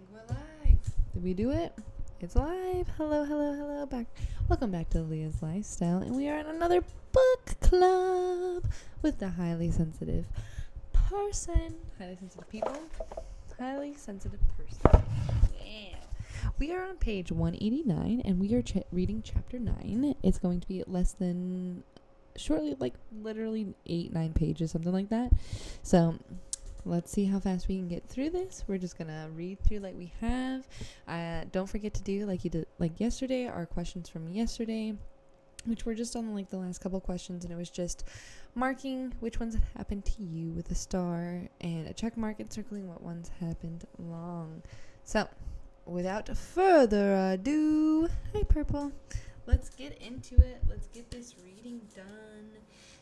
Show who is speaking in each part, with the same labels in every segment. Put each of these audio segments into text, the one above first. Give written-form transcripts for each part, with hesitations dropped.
Speaker 1: think we're live. Did we do it? It's live. Hello. Welcome back to Leah's Lifestyle, and we are in another book club with the highly sensitive person. Highly sensitive people. Highly sensitive person. Yeah. We are on page 189, and we are reading chapter 9. It's going to be less than shortly, like literally 8-9 pages, something like that. So let's see how fast we can get through this. We're just gonna read through like we have. Don't forget to do like you did like yesterday, our questions from yesterday, which were just on like the last couple questions, and it was just marking which ones had happened to you with a star and a check mark and circling what ones happened long. So without further ado, hi Purple, let's get into it. Let's get this reading done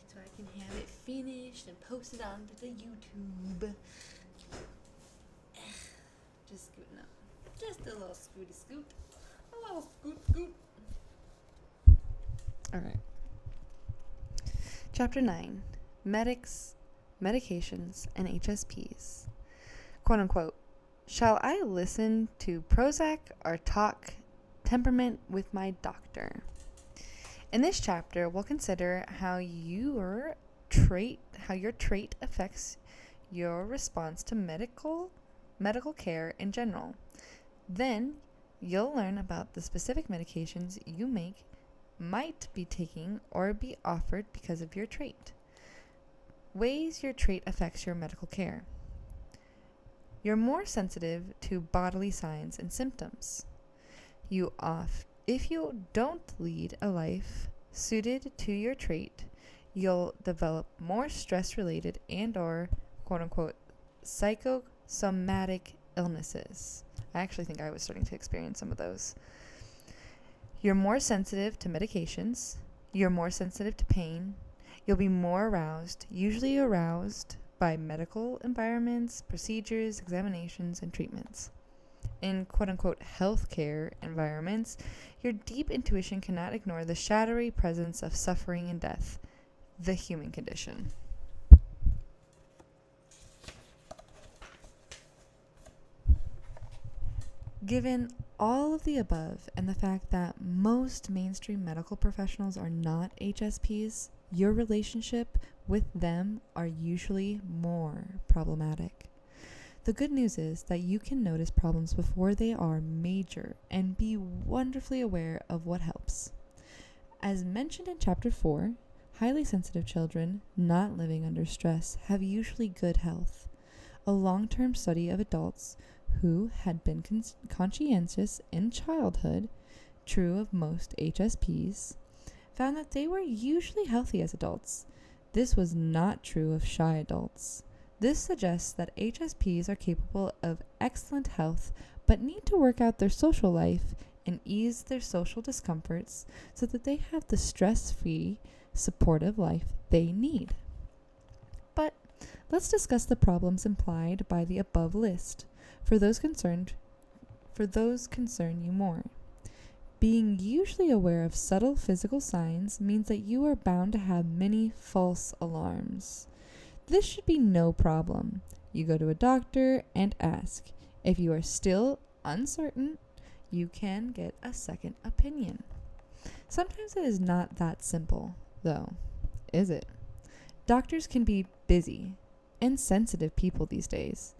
Speaker 1: so I can have it finished and post it onto the YouTube. Just scooting up. Just a little scooty scoot. A little scoot. Alright. Chapter 9. Medications, and HSPs. Quote unquote. Shall I listen to Prozac or talk temperament with my doctor? In this chapter, we'll consider how your trait affects your response to medical care in general. Then, you'll learn about the specific medications you might be taking or be offered because of your trait. Ways your trait affects your medical care. You're more sensitive to bodily signs and symptoms. If you don't lead a life suited to your trait, you'll develop more stress-related and or quote-unquote psychosomatic illnesses. I actually think I was starting to experience some of those. You're more sensitive to medications. You're more sensitive to pain. You'll be more aroused, usually aroused by medical environments, procedures, examinations, and treatments. In quote-unquote healthcare environments, your deep intuition cannot ignore the shadowy presence of suffering and death, the human condition. Given all of the above and the fact that most mainstream medical professionals are not HSPs, your relationship with them are usually more problematic. The good news is that you can notice problems before they are major and be wonderfully aware of what helps. As mentioned in Chapter 4, highly sensitive children not living under stress have usually good health. A long-term study of adults who had been conscientious in childhood, true of most HSPs, found that they were usually healthy as adults. This was not true of shy adults. This suggests that HSPs are capable of excellent health, but need to work out their social life and ease their social discomforts so that they have the stress-free, supportive life they need. But let's discuss the problems implied by the above list. For those concern you more. Being usually aware of subtle physical signs means that you are bound to have many false alarms. This should be no problem. You go to a doctor and ask. If you are still uncertain, you can get a second opinion. Sometimes it is not that simple, though, is it? Doctors can be busy and sensitive people these days.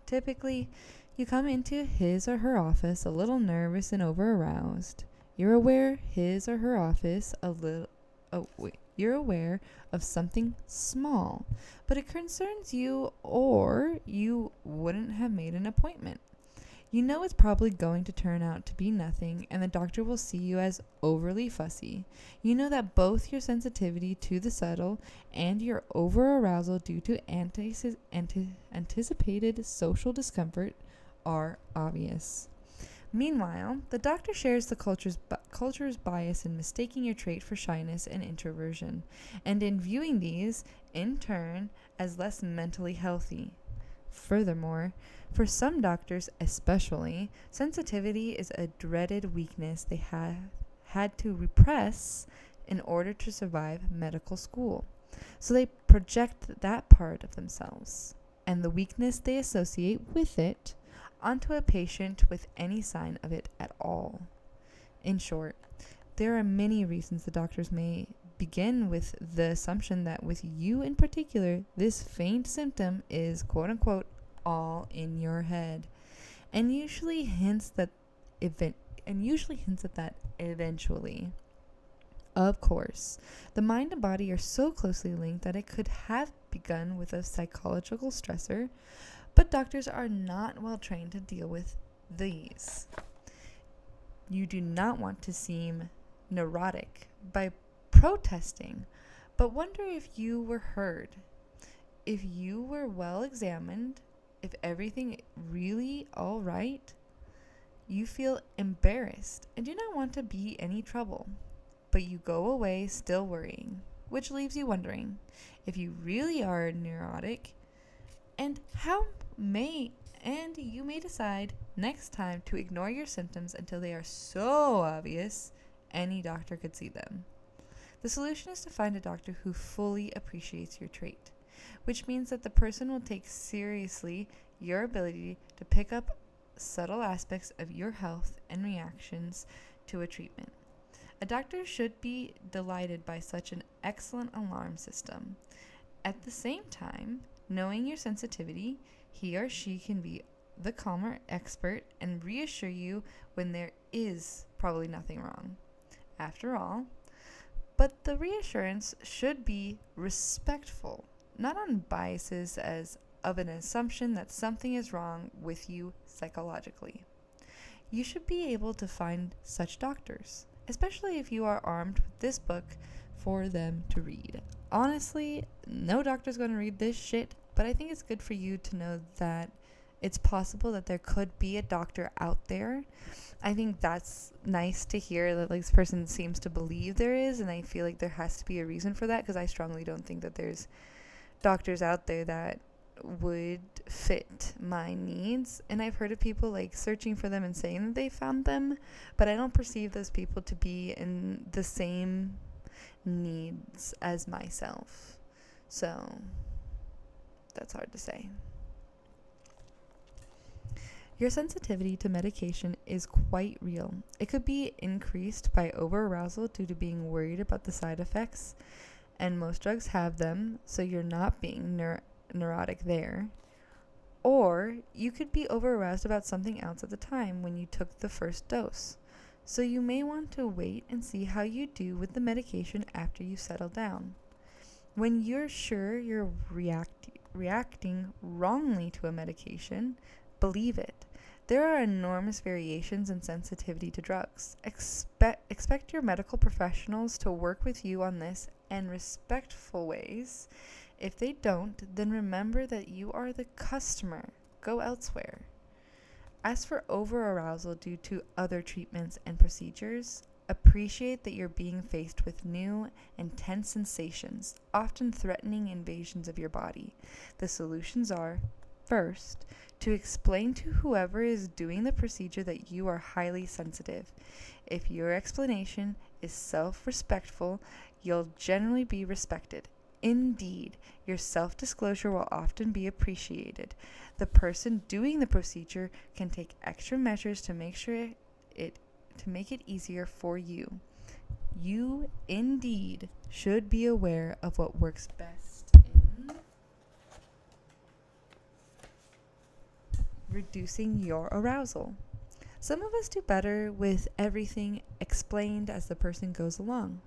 Speaker 1: Typically, you come into his or her office a little nervous and over-aroused. You're aware You're aware of something small, but it concerns you or you wouldn't have made an appointment. You know it's probably going to turn out to be nothing, and the doctor will see you as overly fussy. You know that both your sensitivity to the subtle and your over-arousal due to anticipated social discomfort are obvious. Meanwhile, the doctor shares the culture's bias in mistaking your trait for shyness and introversion, and in viewing these, in turn, as less mentally healthy. Furthermore, for some doctors especially, sensitivity is a dreaded weakness they have had to repress in order to survive medical school. So they project that part of themselves, and the weakness they associate with it onto a patient with any sign of it at all. In short, there are many reasons the doctors may begin with the assumption that with you in particular, this faint symptom is quote unquote all in your head, and usually hints at that eventually. Of course, the mind and body are so closely linked that it could have begun with a psychological stressor, but doctors are not well trained to deal with these. You do not want to seem neurotic by protesting, but wonder if you were heard, if you were well examined, if everything really all right. You feel embarrassed and do not want to be any trouble, but you go away still worrying, which leaves you wondering if you really are neurotic and you may decide next time to ignore your symptoms until they are so obvious any doctor could see them. The solution is to find a doctor who fully appreciates your trait, which means that the person will take seriously your ability to pick up subtle aspects of your health and reactions to a treatment. A doctor should be delighted by such an excellent alarm system. At the same time, knowing your sensitivity, he or she can be the calmer expert and reassure you when there is probably nothing wrong. After all, but the reassurance should be respectful, not on biases as of an assumption that something is wrong with you psychologically. You should be able to find such doctors, especially if you are armed with this book for them to read. Honestly, no doctor's going to read this shit, but I think it's good for you to know that it's possible that there could be a doctor out there. I think that's nice to hear that this person seems to believe there is, and I feel like there has to be a reason for that, because I strongly don't think that there's doctors out there that would fit my needs. And I've heard of people searching for them and saying that they found them, but I don't perceive those people to be in the same needs as myself. So that's hard to say. Your sensitivity to medication is quite real. It could be increased by overarousal due to being worried about the side effects, and most drugs have them, so you're not being neurotic there. Or you could be overaroused about something else at the time when you took the first dose. So you may want to wait and see how you do with the medication after you settle down. When you're sure you're reacting wrongly to a medication, believe it. There are enormous variations in sensitivity to drugs. Expect your medical professionals to work with you on this in respectful ways. If they don't, then remember that you are the customer. Go elsewhere. As for overarousal due to other treatments and procedures, appreciate that you're being faced with new, intense sensations, often threatening invasions of your body. The solutions are, first, to explain to whoever is doing the procedure that you are highly sensitive. If your explanation is self-respectful, you'll generally be respected. Indeed, your self-disclosure will often be appreciated. The person doing the procedure can take extra measures to make it easier for you. You indeed should be aware of what works best in reducing your arousal. Some of us do better with everything explained as the person goes along.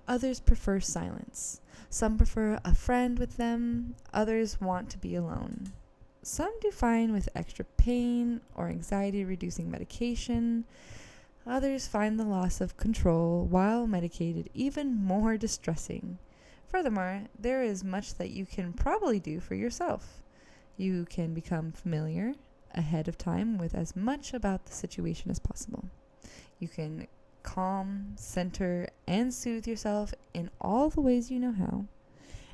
Speaker 1: Others prefer silence. Some prefer a friend with them. Others want to be alone. Some do fine with extra pain or anxiety reducing medication. Others find the loss of control while medicated even more distressing. Furthermore, there is much that you can probably do for yourself. You can become familiar ahead of time with as much about the situation as possible. You can calm, center, and soothe yourself in all the ways you know how,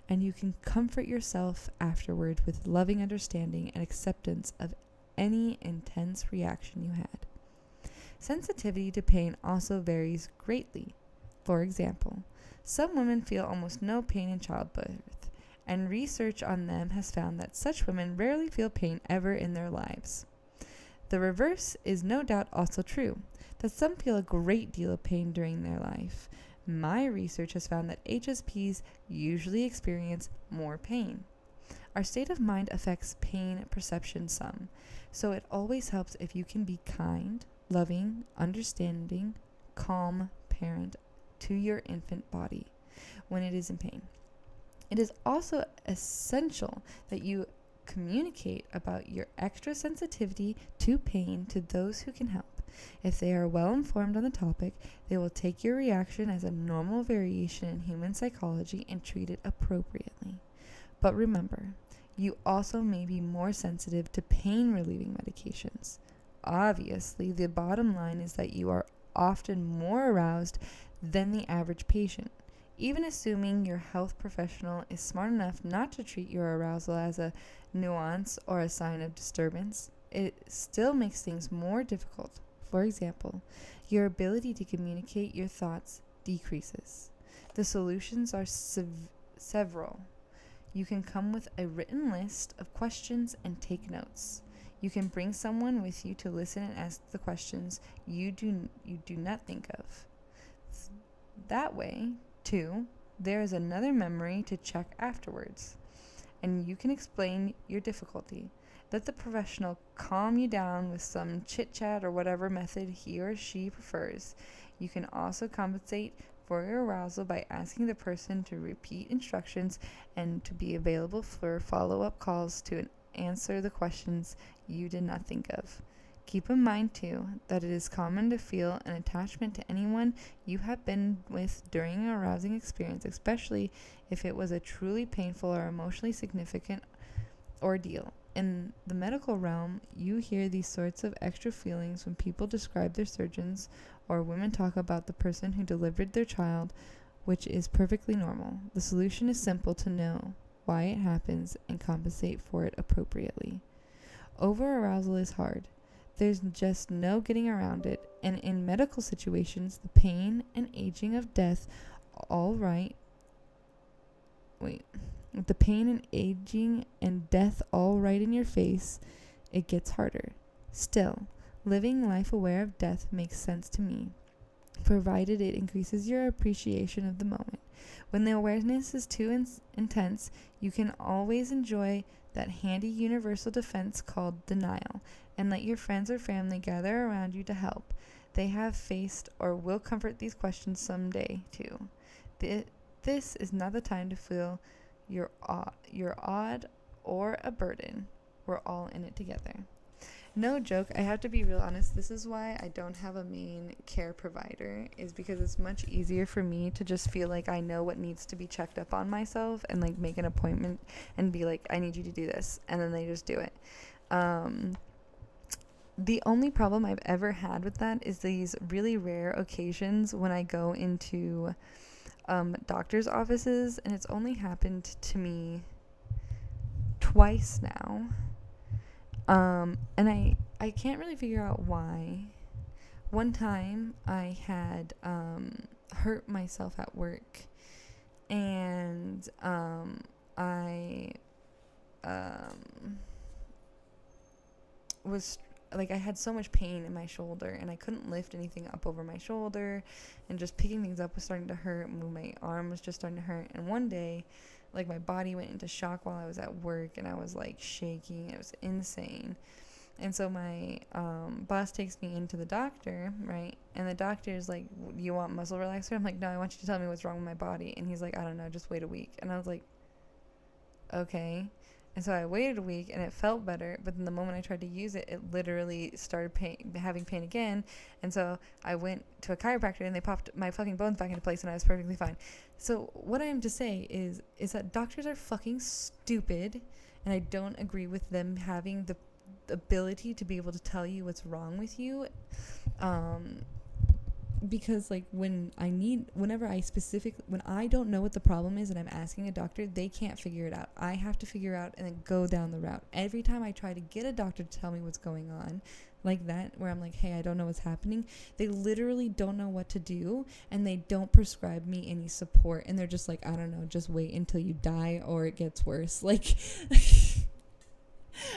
Speaker 1: and you can comfort yourself afterward with loving understanding and acceptance of any intense reaction you had. Sensitivity to pain also varies greatly. For example, some women feel almost no pain in childbirth, and research on them has found that such women rarely feel pain ever in their lives. The reverse is no doubt also true, that some feel a great deal of pain during their life. My research has found that HSPs usually experience more pain. Our state of mind affects pain perception some, so it always helps if you can be kind, loving, understanding, calm parent to your infant body when it is in pain. It is also essential that you communicate about your extra sensitivity to pain to those who can help. If they are well informed on the topic, they will take your reaction as a normal variation in human psychology and treat it appropriately. But remember, you also may be more sensitive to pain-relieving medications. Obviously, the bottom line is that you are often more aroused than the average patient. Even assuming your health professional is smart enough not to treat your arousal as a nuance or a sign of disturbance, it still makes things more difficult. For example, your ability to communicate your thoughts decreases. The solutions are several. You can come with a written list of questions and take notes. You can bring someone with you to listen and ask the questions you do not think of. That way, too, there is another memory to check afterwards, and you can explain your difficulty. Let the professional calm you down with some chit-chat or whatever method he or she prefers. You can also compensate for your arousal by asking the person to repeat instructions and to be available for follow-up calls to answer the questions you did not think of. Keep in mind, too, that it is common to feel an attachment to anyone you have been with during an arousing experience, especially if it was a truly painful or emotionally significant ordeal. In the medical realm, you hear these sorts of extra feelings when people describe their surgeons or women talk about the person who delivered their child, which is perfectly normal. The solution is simple: to know why it happens and compensate for it appropriately. Over-arousal is hard. There's just no getting around it, and in medical situations, the pain and aging of death with the pain and aging and death all right in your face, it gets harder. Still, living life aware of death makes sense to me, provided it increases your appreciation of the moment. When the awareness is too intense, you can always enjoy that handy universal defense called denial, and let your friends or family gather around you to help. They have faced or will comfort these questions someday, too. This is not the time to feel you're odd or a burden. We're all in it together. No joke, I have to be real honest. This is why I don't have a main care provider, is because it's much easier for me to just feel like I know what needs to be checked up on myself and like make an appointment and be like, I need you to do this, and then they just do it. The only problem I've ever had with that is these really rare occasions when I go into doctor's offices, and it's only happened to me twice now. And I can't really figure out why. One time I had hurt myself at work, and I was like, I had so much pain in my shoulder, and I couldn't lift anything up over my shoulder, and just picking things up was starting to hurt. My arm was just starting to hurt, and one day, like, my body went into shock while I was at work, and I was like shaking. It was insane. And so my boss takes me into the doctor, right? And the doctor is like, "Do you want muscle relaxer?" I'm like, "No, I want you to tell me what's wrong with my body." And he's like, "I don't know, just wait a week." And I was like, okay. And so I waited a week, and it felt better. But then the moment I tried to use it, it literally started having pain again. And so I went to a chiropractor, and they popped my fucking bones back into place, and I was perfectly fine. So what I am to say is that doctors are fucking stupid, and I don't agree with them having the ability to be able to tell you what's wrong with you. Because like when I don't know what the problem is and I'm asking a doctor, they can't figure it out. I have to figure out and then go down the route. Every time I try to get a doctor to tell me what's going on, like that, where I'm like, hey, I don't know what's happening, they literally don't know what to do, and they don't prescribe me any support, and they're just like, I don't know, just wait until you die or it gets worse. Like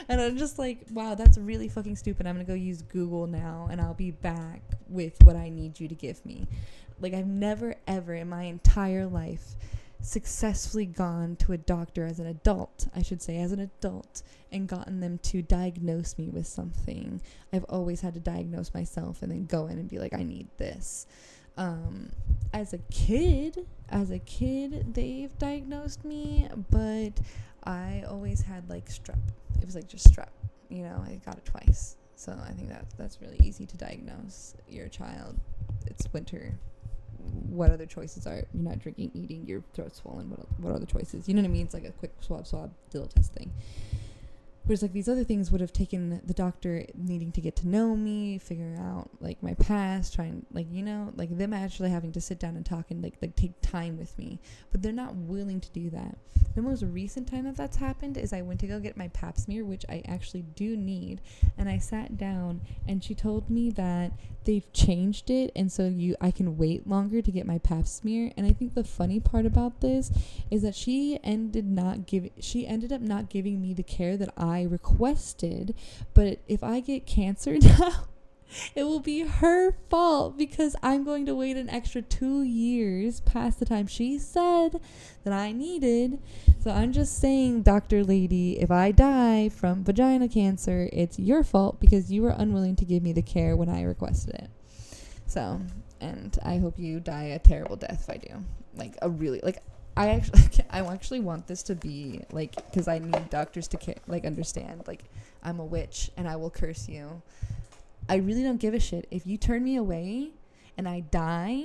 Speaker 1: And I'm just like, wow, that's really fucking stupid. I'm going to go use Google now and I'll be back with what I need you to give me. Like, I've never, ever in my entire life successfully gone to a doctor as an adult, I should say, as an adult, and gotten them to diagnose me with something. I've always had to diagnose myself and then go in and be like, I need this. As a kid, they've diagnosed me, but I always had like strep. It was like just strep, you know. I got it twice, so I think that's really easy to diagnose your child. It's winter. What other choices are? You're not drinking, eating, your throat's swollen. What other choices? You know what I mean? It's like a quick swab little test thing. Whereas like these other things would have taken the doctor needing to get to know me, figure out like my past, trying like, you know, like them actually having to sit down and talk and like take time with me. But they're not willing to do that. The most recent time that's happened is I went to go get my pap smear, which I actually do need, and I sat down and she told me that they've changed it, and so I can wait longer to get my pap smear. And I think the funny part about this is that she ended up not giving me the care that I requested. But if I get cancer now, it will be her fault because I'm going to wait an extra 2 years past the time she said that I needed. So I'm just saying, Dr. Lady, if I die from vagina cancer, it's your fault because you were unwilling to give me the care when I requested it. So, and I hope you die a terrible death if I do. Like a really, like, I actually want this to be like, because I need doctors to like understand, like, I'm a witch and I will curse you. I really don't give a shit. If you turn me away and I die,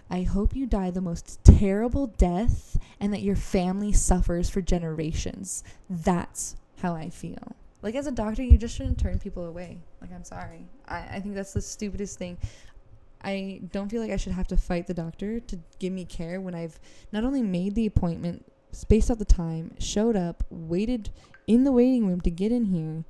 Speaker 1: I hope you die the most terrible death and that your family suffers for generations. That's how I feel. Like, as a doctor, you just shouldn't turn people away. Like, I'm sorry. I think that's the stupidest thing. I don't feel like I should have to fight the doctor to give me care when I've not only made the appointment, spaced out the time, showed up, waited in the waiting room to get in here,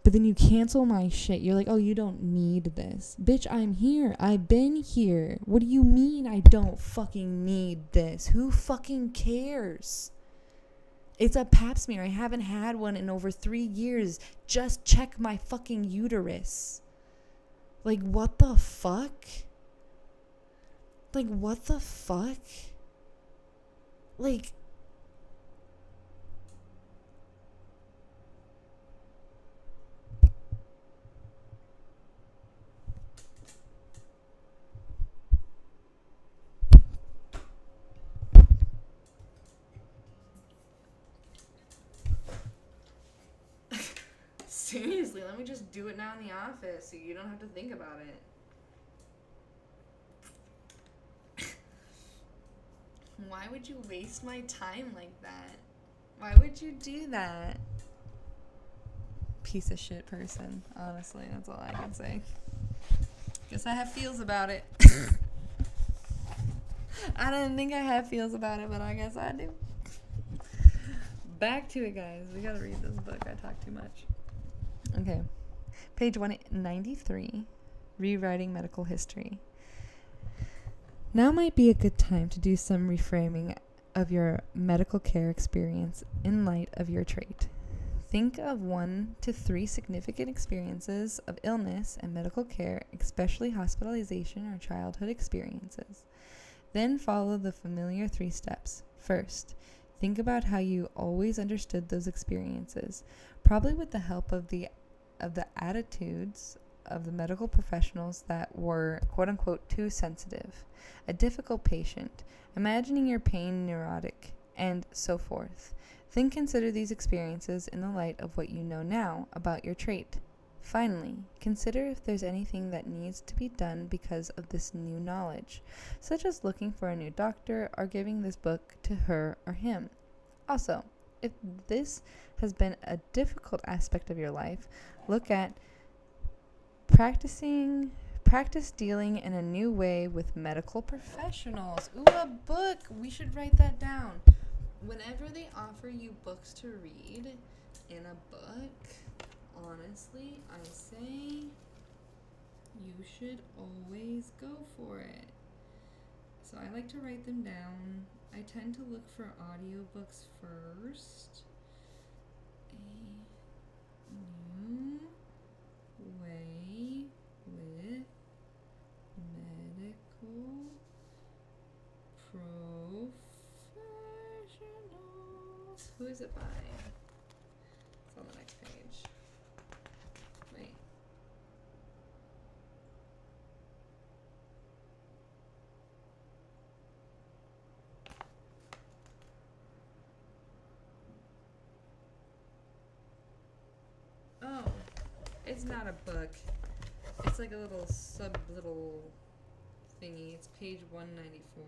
Speaker 1: but then you cancel my shit. You're like, oh, you don't need this. Bitch, I'm here. I've been here. What do you mean I don't fucking need this? Who fucking cares? It's a pap smear. I haven't had one in over 3 years. Just check my fucking uterus. Like, what the fuck? Like, what the fuck? Like, seriously, let me just do it now in the office so you don't have to think about it. Why would you waste my time like that? Why would you do that? Piece of shit person. Honestly, that's all I can say. Guess I have feels about it. I didn't think I had feels about it, but I guess I do. Back to it, guys. We gotta read this book. I talk too much. Okay. Page 193. Rewriting Medical History. Now might be a good time to do some reframing of your medical care experience in light of your trait. Think of 1 to 3 significant experiences of illness and medical care, especially hospitalization or childhood experiences. Then follow the familiar 3 steps. First, think about how you always understood those experiences, probably with the help of the attitudes of the medical professionals that were quote-unquote too sensitive, a difficult patient, imagining your pain neurotic, and so forth. Then consider these experiences in the light of what you know now about your trait. Finally, consider if there's anything that needs to be done because of this new knowledge, such as looking for a new doctor or giving this book to her or him. Also, if this has been a difficult aspect of your life, look at practice dealing in a new way with medical professionals. Ooh, a book. We should write that down. Whenever they offer you books to read in a book, honestly, I say you should always go for it. So I like to write them down. I tend to look for audiobooks first. new way with medical professionals. Who is it by? It's on the next page. Wait. Oh, it's not a book. It's like a little little thingy. It's page 194,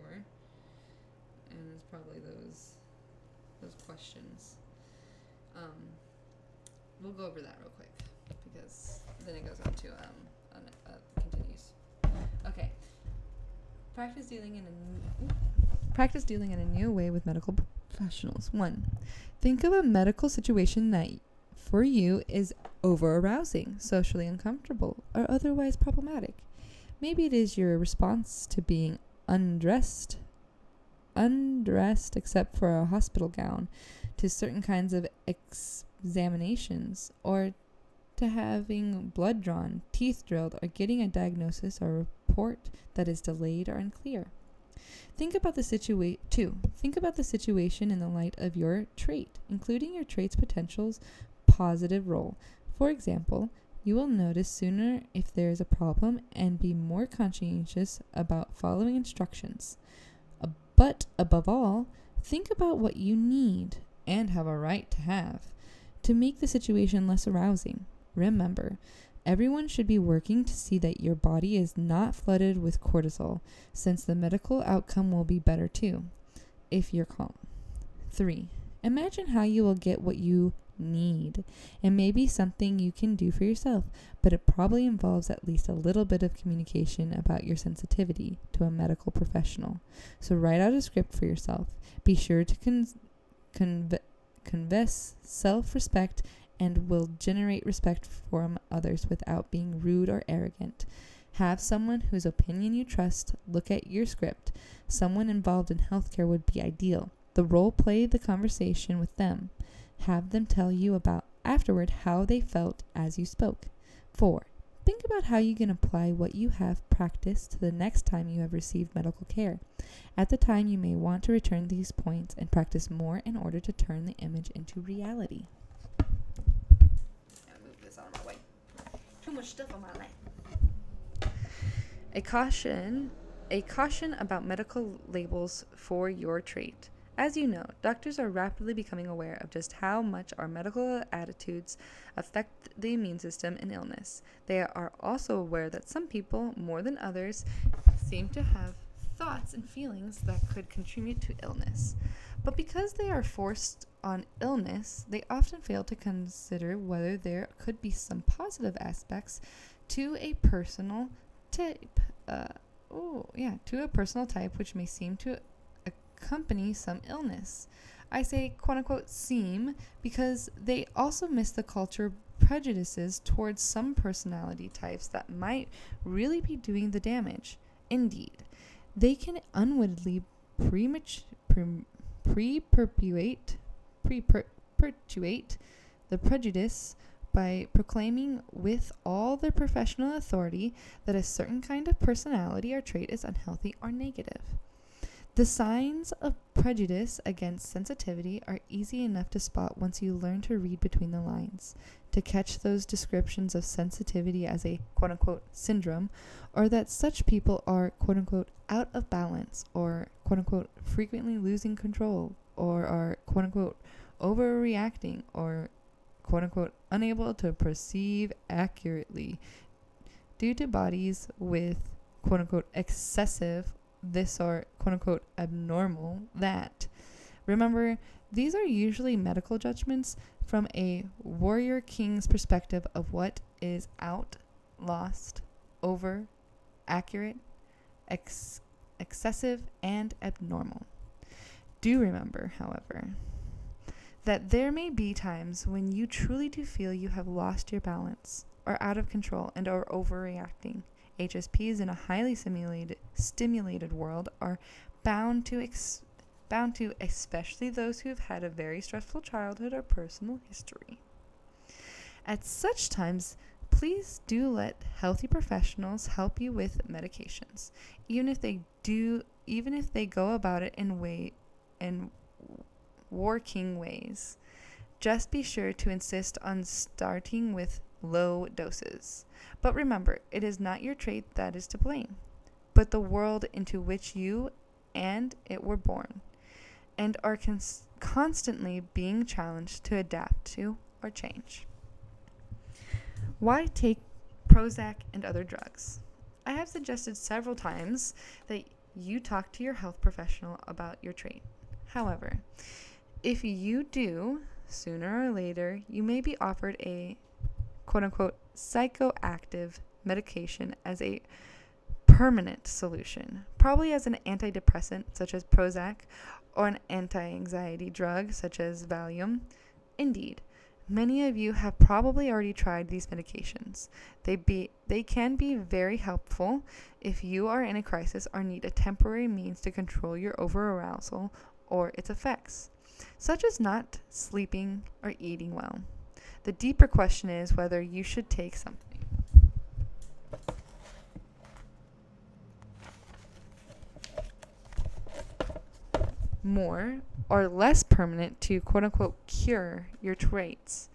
Speaker 1: and it's probably those questions. We'll go over that real quick because then it goes on to continues. Okay. Practice dealing in a new way with medical professionals. 1. Think of a medical situation that for you is over-arousing, socially uncomfortable, or otherwise problematic. Maybe it is your response to being undressed except for a hospital gown, to certain kinds of examinations, or to having blood drawn, teeth drilled, or getting a diagnosis or report that is delayed or unclear. Think about the situation in the light of your trait, including your trait's potential's positive role. For example, you will notice sooner if there is a problem and be more conscientious about following instructions. But above all, think about what you need and have a right to have to make the situation less arousing. Remember, everyone should be working to see that your body is not flooded with cortisol, since the medical outcome will be better too, if you're calm. 3. Imagine how you will get what you need. It may be something you can do for yourself, but it probably involves at least a little bit of communication about your sensitivity to a medical professional. So write out a script for yourself. Be sure to convey self-respect and will generate respect from others without being rude or arrogant. Have someone whose opinion you trust look at your script. Someone involved in healthcare would be ideal. Play the conversation with them. Have them tell you about afterward how they felt as you spoke. 4. Think about how you can apply what you have practiced to the next time you have received medical care. At the time, you may want to return these points and practice more in order to turn the image into reality. I'll move this out of my way. Too much stuff on my lap. A caution about medical labels for your trait. As you know, doctors are rapidly becoming aware of just how much our medical attitudes affect the immune system in illness. They are also aware that some people, more than others, seem to have thoughts and feelings that could contribute to illness. But because they are forced on illness, they often fail to consider whether there could be some positive aspects to a personal type. Which may seem to accompany some illness. I say quote unquote seem because they also miss the culture prejudices towards some personality types that might really be doing the damage. Indeed, they can unwittingly perpetuate the prejudice by proclaiming with all their professional authority that a certain kind of personality or trait is unhealthy or negative. The signs of prejudice against sensitivity are easy enough to spot once you learn to read between the lines, to catch those descriptions of sensitivity as a quote-unquote syndrome, or that such people are quote-unquote out of balance, or quote-unquote frequently losing control, or are quote-unquote overreacting, or quote-unquote unable to perceive accurately due to bodies with quote-unquote excessive this or quote-unquote abnormal that. Remember, these are usually medical judgments from a warrior king's perspective of what is out, lost, over, accurate, excessive, and abnormal. Do remember, however, that there may be times when you truly do feel you have lost your balance, are out of control, and are overreacting. HSPs in a highly stimulated world are bound to, especially those who have had a very stressful childhood or personal history. At such times, please do let healthy professionals help you with medications, even if they go about it in working ways. Just be sure to insist on starting with low doses. But remember, it is not your trait that is to blame, but the world into which you and it were born, and are constantly being challenged to adapt to or change. Why take Prozac and other drugs? I have suggested several times that you talk to your health professional about your trait. However, if you do, sooner or later, you may be offered a quote-unquote psychoactive medication as a permanent solution, probably as an antidepressant such as Prozac or an anti-anxiety drug such as Valium. Indeed, many of you have probably already tried these medications. They can be very helpful if you are in a crisis or need a temporary means to control your overarousal or its effects, such as not sleeping or eating well. The deeper question is whether you should take something more or less permanent to quote-unquote cure your traits.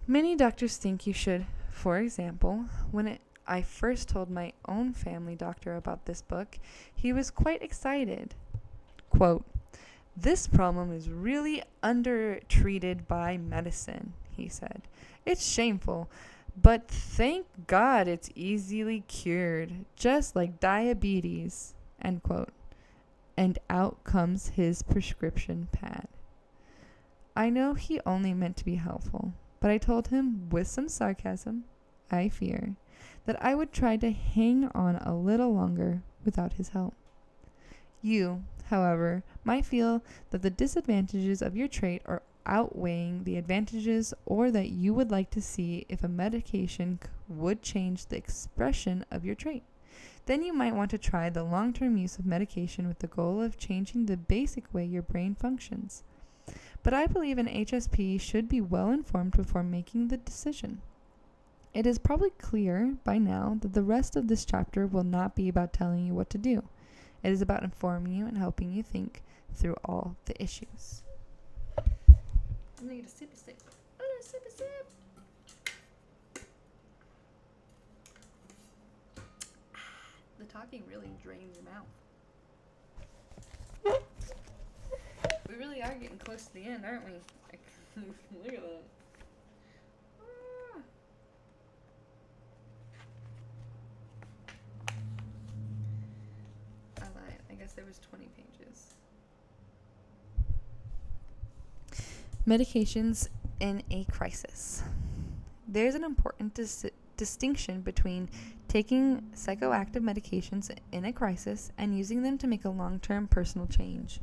Speaker 1: Many doctors think you should. For example, when I first told my own family doctor about this book, he was quite excited. Quote, "This problem is really undertreated by medicine," he said. "It's shameful, but thank God it's easily cured, just like diabetes." End quote. And out comes his prescription pad. I know he only meant to be helpful, but I told him with some sarcasm, I fear, that I would try to hang on a little longer without his help. You, however, might feel that the disadvantages of your trait are outweighing the advantages, or that you would like to see if a medication would change the expression of your trait. Then you might want to try the long-term use of medication with the goal of changing the basic way your brain functions. But I believe an HSP should be well informed before making the decision. It is probably clear by now that the rest of this chapter will not be about telling you what to do. It is about informing you and helping you think through all the issues. I'm going to get a sippy sip. A little sippy sip. The talking really drains your mouth. We really are getting close to the end, aren't we? Look at that. I lied. I guess there was 20 pages. Medications in a crisis. There's an important distinction between taking psychoactive medications in a crisis and using them to make a long-term personal change.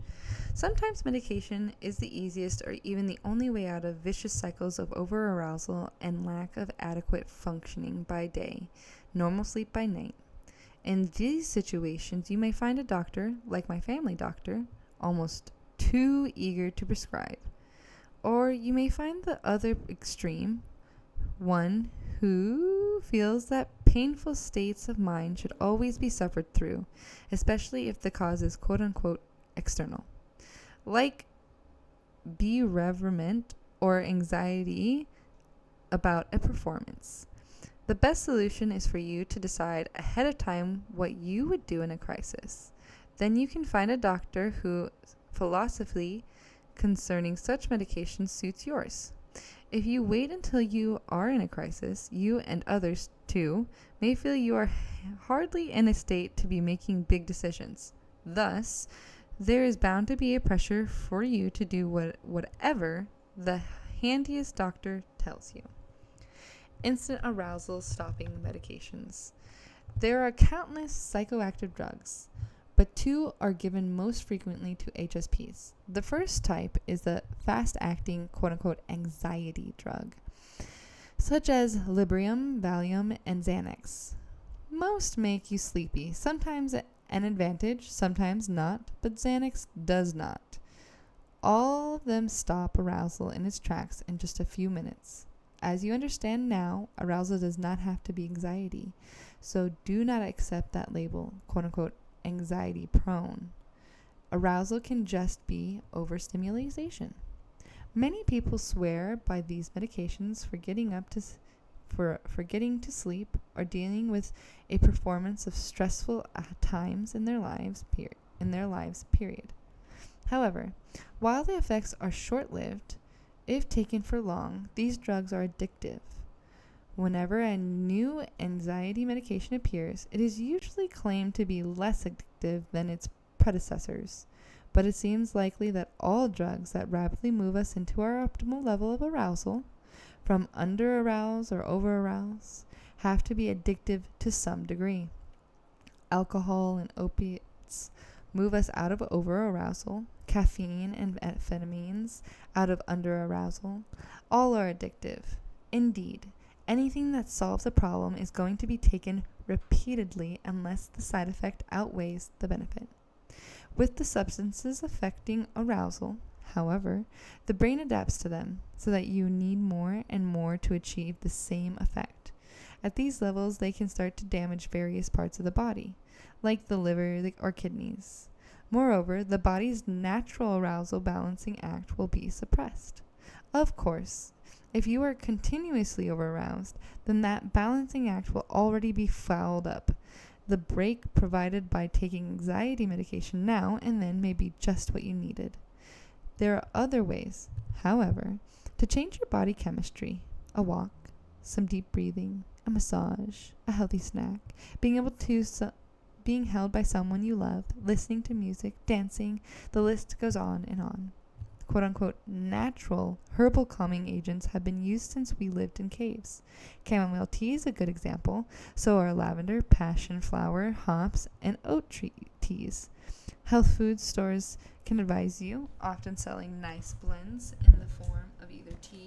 Speaker 1: Sometimes medication is the easiest or even the only way out of vicious cycles of overarousal and lack of adequate functioning by day, normal sleep by night. In these situations, you may find a doctor, like my family doctor, almost too eager to prescribe. Or you may find the other extreme, one who feels that painful states of mind should always be suffered through, especially if the cause is quote-unquote external, like bereavement or anxiety about a performance. The best solution is for you to decide ahead of time what you would do in a crisis. Then you can find a doctor whose philosophy concerning such medication suits yours. If you wait until you are in a crisis, you and others too may feel you are hardly in a state to be making big decisions. Thus, there is bound to be a pressure for you to do whatever the handiest doctor tells you. Instant arousal stopping medications. There are countless psychoactive drugs, but two are given most frequently to HSPs. The first type is the fast-acting, quote-unquote, anxiety drug, such as Librium, Valium, and Xanax. Most make you sleepy, sometimes an advantage, sometimes not, but Xanax does not. All of them stop arousal in its tracks in just a few minutes. as you understand now, arousal does not have to be anxiety. So do not accept that label, quote unquote, anxiety prone. Arousal can just be overstimulation. Many people swear by these medications for getting to sleep or dealing with a performance of stressful times in their lives. Period. However, while the effects are short-lived, if taken for long, these drugs are addictive. Whenever a new anxiety medication appears, it is usually claimed to be less addictive than its predecessors. But it seems likely that all drugs that rapidly move us into our optimal level of arousal, from under-arouse or over-arouse, have to be addictive to some degree. Alcohol and opiates move us out of over-arousal. Caffeine and amphetamines out of under-arousal. All are addictive. Indeed, anything that solves a problem is going to be taken repeatedly unless the side effect outweighs the benefit. With the substances affecting arousal, however, the brain adapts to them so that you need more and more to achieve the same effect. At these levels, they can start to damage various parts of the body, like the liver or kidneys. Moreover, the body's natural arousal balancing act will be suppressed. Of course, if you are continuously over-aroused, then that balancing act will already be fouled up. The break provided by taking anxiety medication now and then may be just what you needed. There are other ways, however, to change your body chemistry. A walk, some deep breathing, a massage, a healthy snack, being held by someone you love, listening to music, dancing, the list goes on and on. Quote-unquote natural herbal calming agents have been used since we lived in caves. Chamomile tea is a good example. So are lavender, passion flower, hops, and oat tree teas. Health food stores can advise you, often selling nice blends in the form of either tea,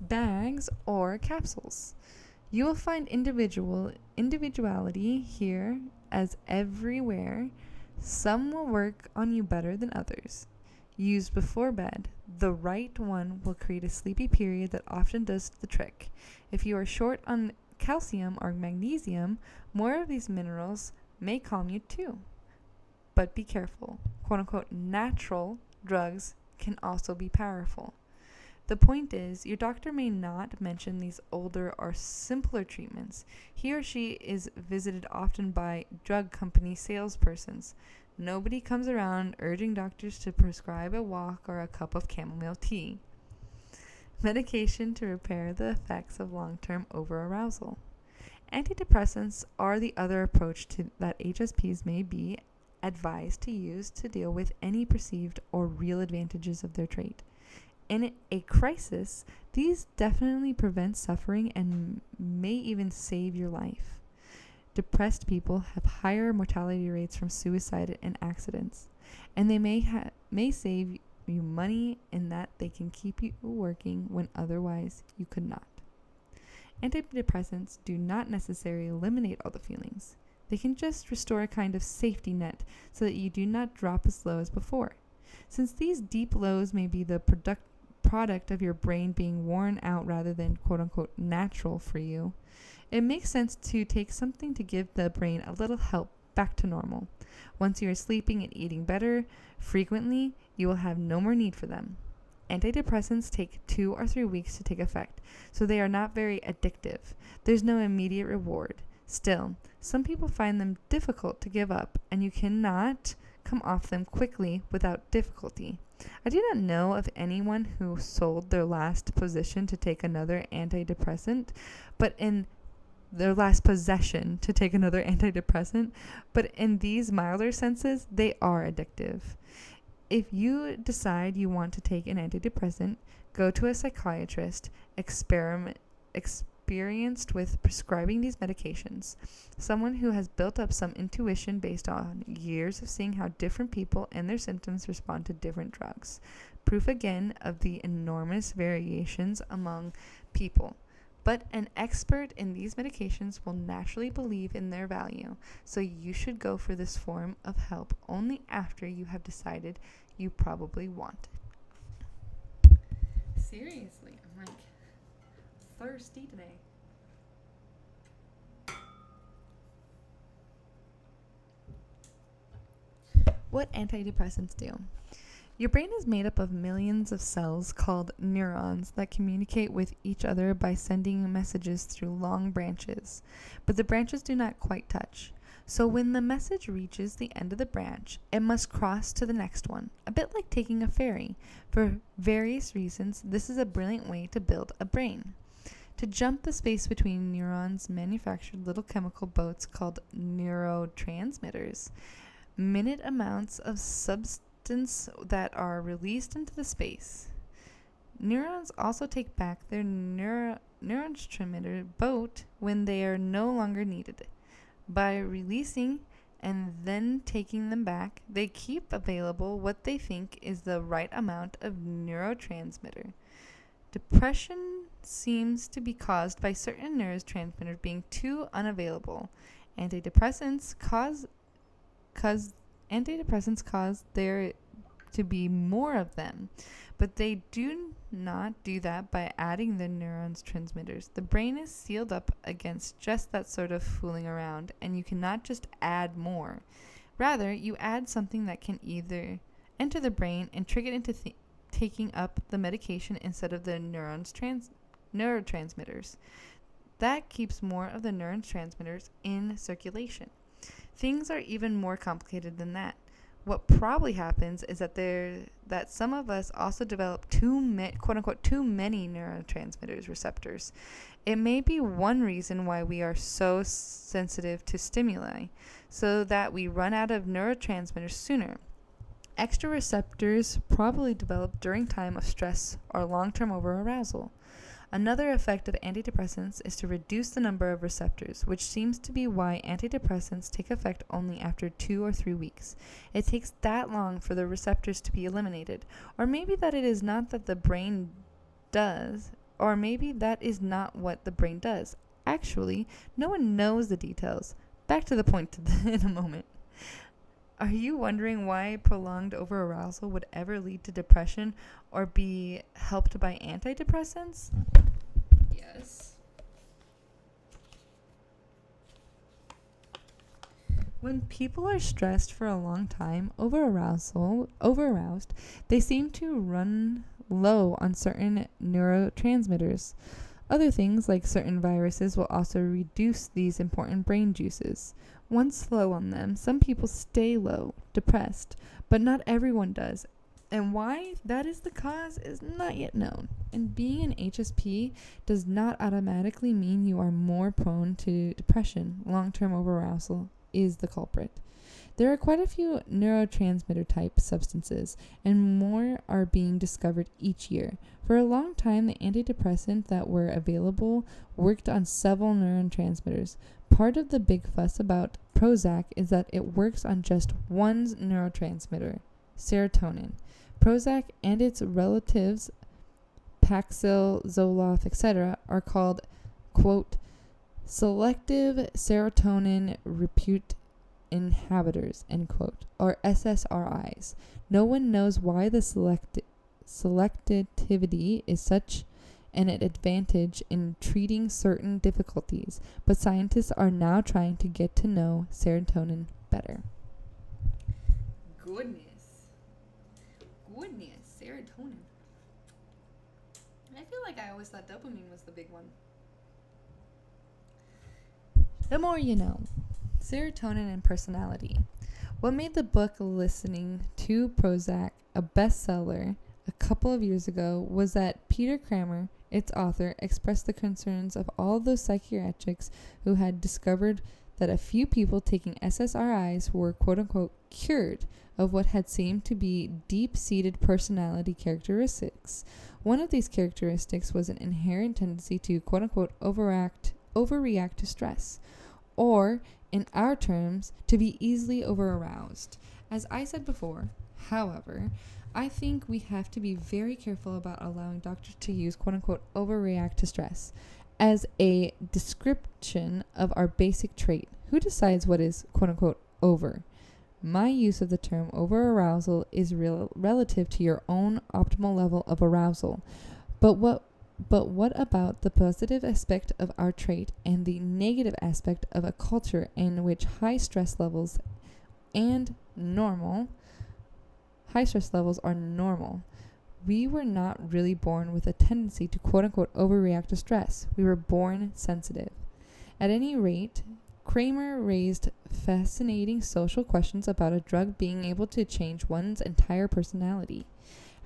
Speaker 1: bags, or capsules. You will find individuality here as everywhere. Some will work on you better than others. Used before bed, the right one will create a sleepy period that often does the trick. If you are short on calcium or magnesium, more of these minerals may calm you too. But be careful. Quote-unquote natural drugs can also be powerful. The point is, your doctor may not mention these older or simpler treatments. He or she is visited often by drug company salespersons. Nobody comes around urging doctors to prescribe a walk or a cup of chamomile tea. Medication to repair the effects of long-term over-arousal. Antidepressants are the other approach that HSPs may be advised to use to deal with any perceived or real advantages of their trait. In a crisis, these definitely prevent suffering and may even save your life. Depressed people have higher mortality rates from suicide and accidents, and they may save you money in that they can keep you working when otherwise you could not. Antidepressants do not necessarily eliminate all the feelings. They can just restore a kind of safety net so that you do not drop as low as before. Since these deep lows may be the product of your brain being worn out rather than quote-unquote natural for you, it makes sense to take something to give the brain a little help back to normal. Once you are sleeping and eating better frequently, you will have no more need for them. Antidepressants take 2 or 3 weeks to take effect, so they are not very addictive. There's no immediate reward. Still, some people find them difficult to give up, and you cannot come off them quickly without difficulty. I do not know of anyone who sold their last possession to take another antidepressant, but in these milder senses, they are addictive. If you decide you want to take an antidepressant, go to a psychiatrist experienced with prescribing these medications, someone who has built up some intuition based on years of seeing how different people and their symptoms respond to different drugs. Proof again of the enormous variations among people, But an expert in these medications will naturally believe in their value, so you should go for this form of help only after you have decided you probably want it. Seriously, I'm like thirsty today. What antidepressants do. Your brain is made up of millions of cells called neurons that communicate with each other by sending messages through long branches, but the branches do not quite touch. So when the message reaches the end of the branch, it must cross to the next one, a bit like taking a ferry. For various reasons, this is a brilliant way to build a brain. To jump the space between neurons, manufactured little chemical boats called neurotransmitters. Minute amounts of substance that are released into the space. Neurons also take back their neurotransmitter boat when they are no longer needed. By releasing and then taking them back, they keep available what they think is the right amount of neurotransmitter. Depression seems to be caused by certain neurotransmitters being too unavailable. Antidepressants cause there to be more of them, but they do not do that by adding the neurons transmitters. The brain is sealed up against just that sort of fooling around, and you cannot just add more. Rather, you add something that can either enter the brain and trick it into taking up the medication instead of the neurotransmitters. That keeps more of the neurotransmitters in circulation. Things are even more complicated than that. What probably happens is that some of us also develop quote-unquote too many neurotransmitters receptors. It may be one reason why we are so sensitive to stimuli, so that we run out of neurotransmitters sooner. Extra receptors probably develop during time of stress or long-term overarousal. Another effect of antidepressants is to reduce the number of receptors, which seems to be why antidepressants take effect only after 2 or 3 weeks. It takes that long for the receptors to be eliminated, or maybe that it is not that the brain does, or maybe that is not what the brain does. Actually, no one knows the details. Back to the point in a moment. Are you wondering why prolonged overarousal would ever lead to depression or be helped by antidepressants? Yes. When people are stressed for a long time, overaroused, they seem to run low on certain neurotransmitters. Other things, like certain viruses, will also reduce these important brain juices. Once low on them, some people stay low, depressed, but not everyone does. And why that is the cause is not yet known. And being an HSP does not automatically mean you are more prone to depression. Long-term overarousal is the culprit. There are quite a few neurotransmitter type substances, and more are being discovered each year. For a long time, the antidepressants that were available worked on several neurotransmitters. Part of the big fuss about Prozac is that it works on just one neurotransmitter, serotonin. Prozac and its relatives, Paxil, Zoloft, etc., are called, quote, selective serotonin repeat inhibitors, end quote, or SSRIs. No one knows why the selectivity is such an advantage in treating certain difficulties, but scientists are now trying to get to know serotonin better. Goodness, serotonin. I feel like I always thought dopamine was the big one. The more you know. Serotonin and personality. What made the book Listening to Prozac a bestseller a couple of years ago was that Peter Kramer, its author, expressed the concerns of all those psychiatrists who had discovered that a few people taking SSRIs were quote-unquote cured of what had seemed to be deep-seated personality characteristics. One of these characteristics was an inherent tendency to quote-unquote overreact to stress, or, in our terms, to be easily overaroused. As I said before, however, I think we have to be very careful about allowing doctors to use quote-unquote overreact to stress. as a description of our basic trait. Who decides what is quote unquote over? My use of the term over-arousal is relative to your own optimal level of arousal. But what about the positive aspect of our trait and the negative aspect of a culture in which high stress levels are normal? We were not really born with a tendency to quote-unquote overreact to stress. We were born sensitive. At any rate, Kramer raised fascinating social questions about a drug being able to change one's entire personality.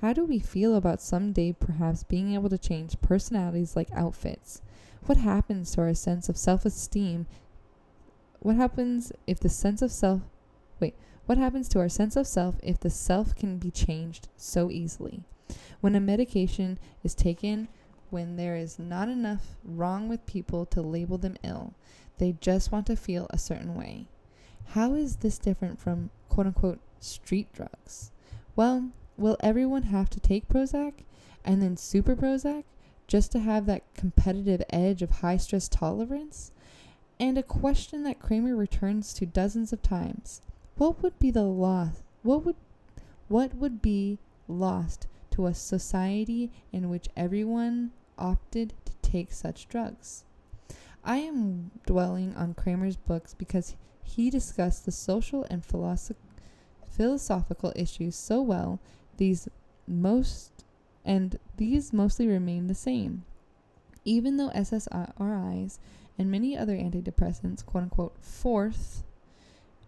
Speaker 1: How do we feel about someday perhaps being able to change personalities like outfits? What happens to our sense of self-esteem? What happens to our sense of self if the self can be changed so easily? When a medication is taken, when there is not enough wrong with people to label them ill, they just want to feel a certain way. How is this different from quote-unquote street drugs? Well, will everyone have to take Prozac and then super Prozac just to have that competitive edge of high stress tolerance? And a question that Kramer returns to dozens of times. What would be lost to a society in which everyone opted to take such drugs? I am dwelling on Kramer's books because he discussed the social and philosophical issues so well. These mostly remain the same. Even though SSRIs and many other antidepressants, quote-unquote, fourth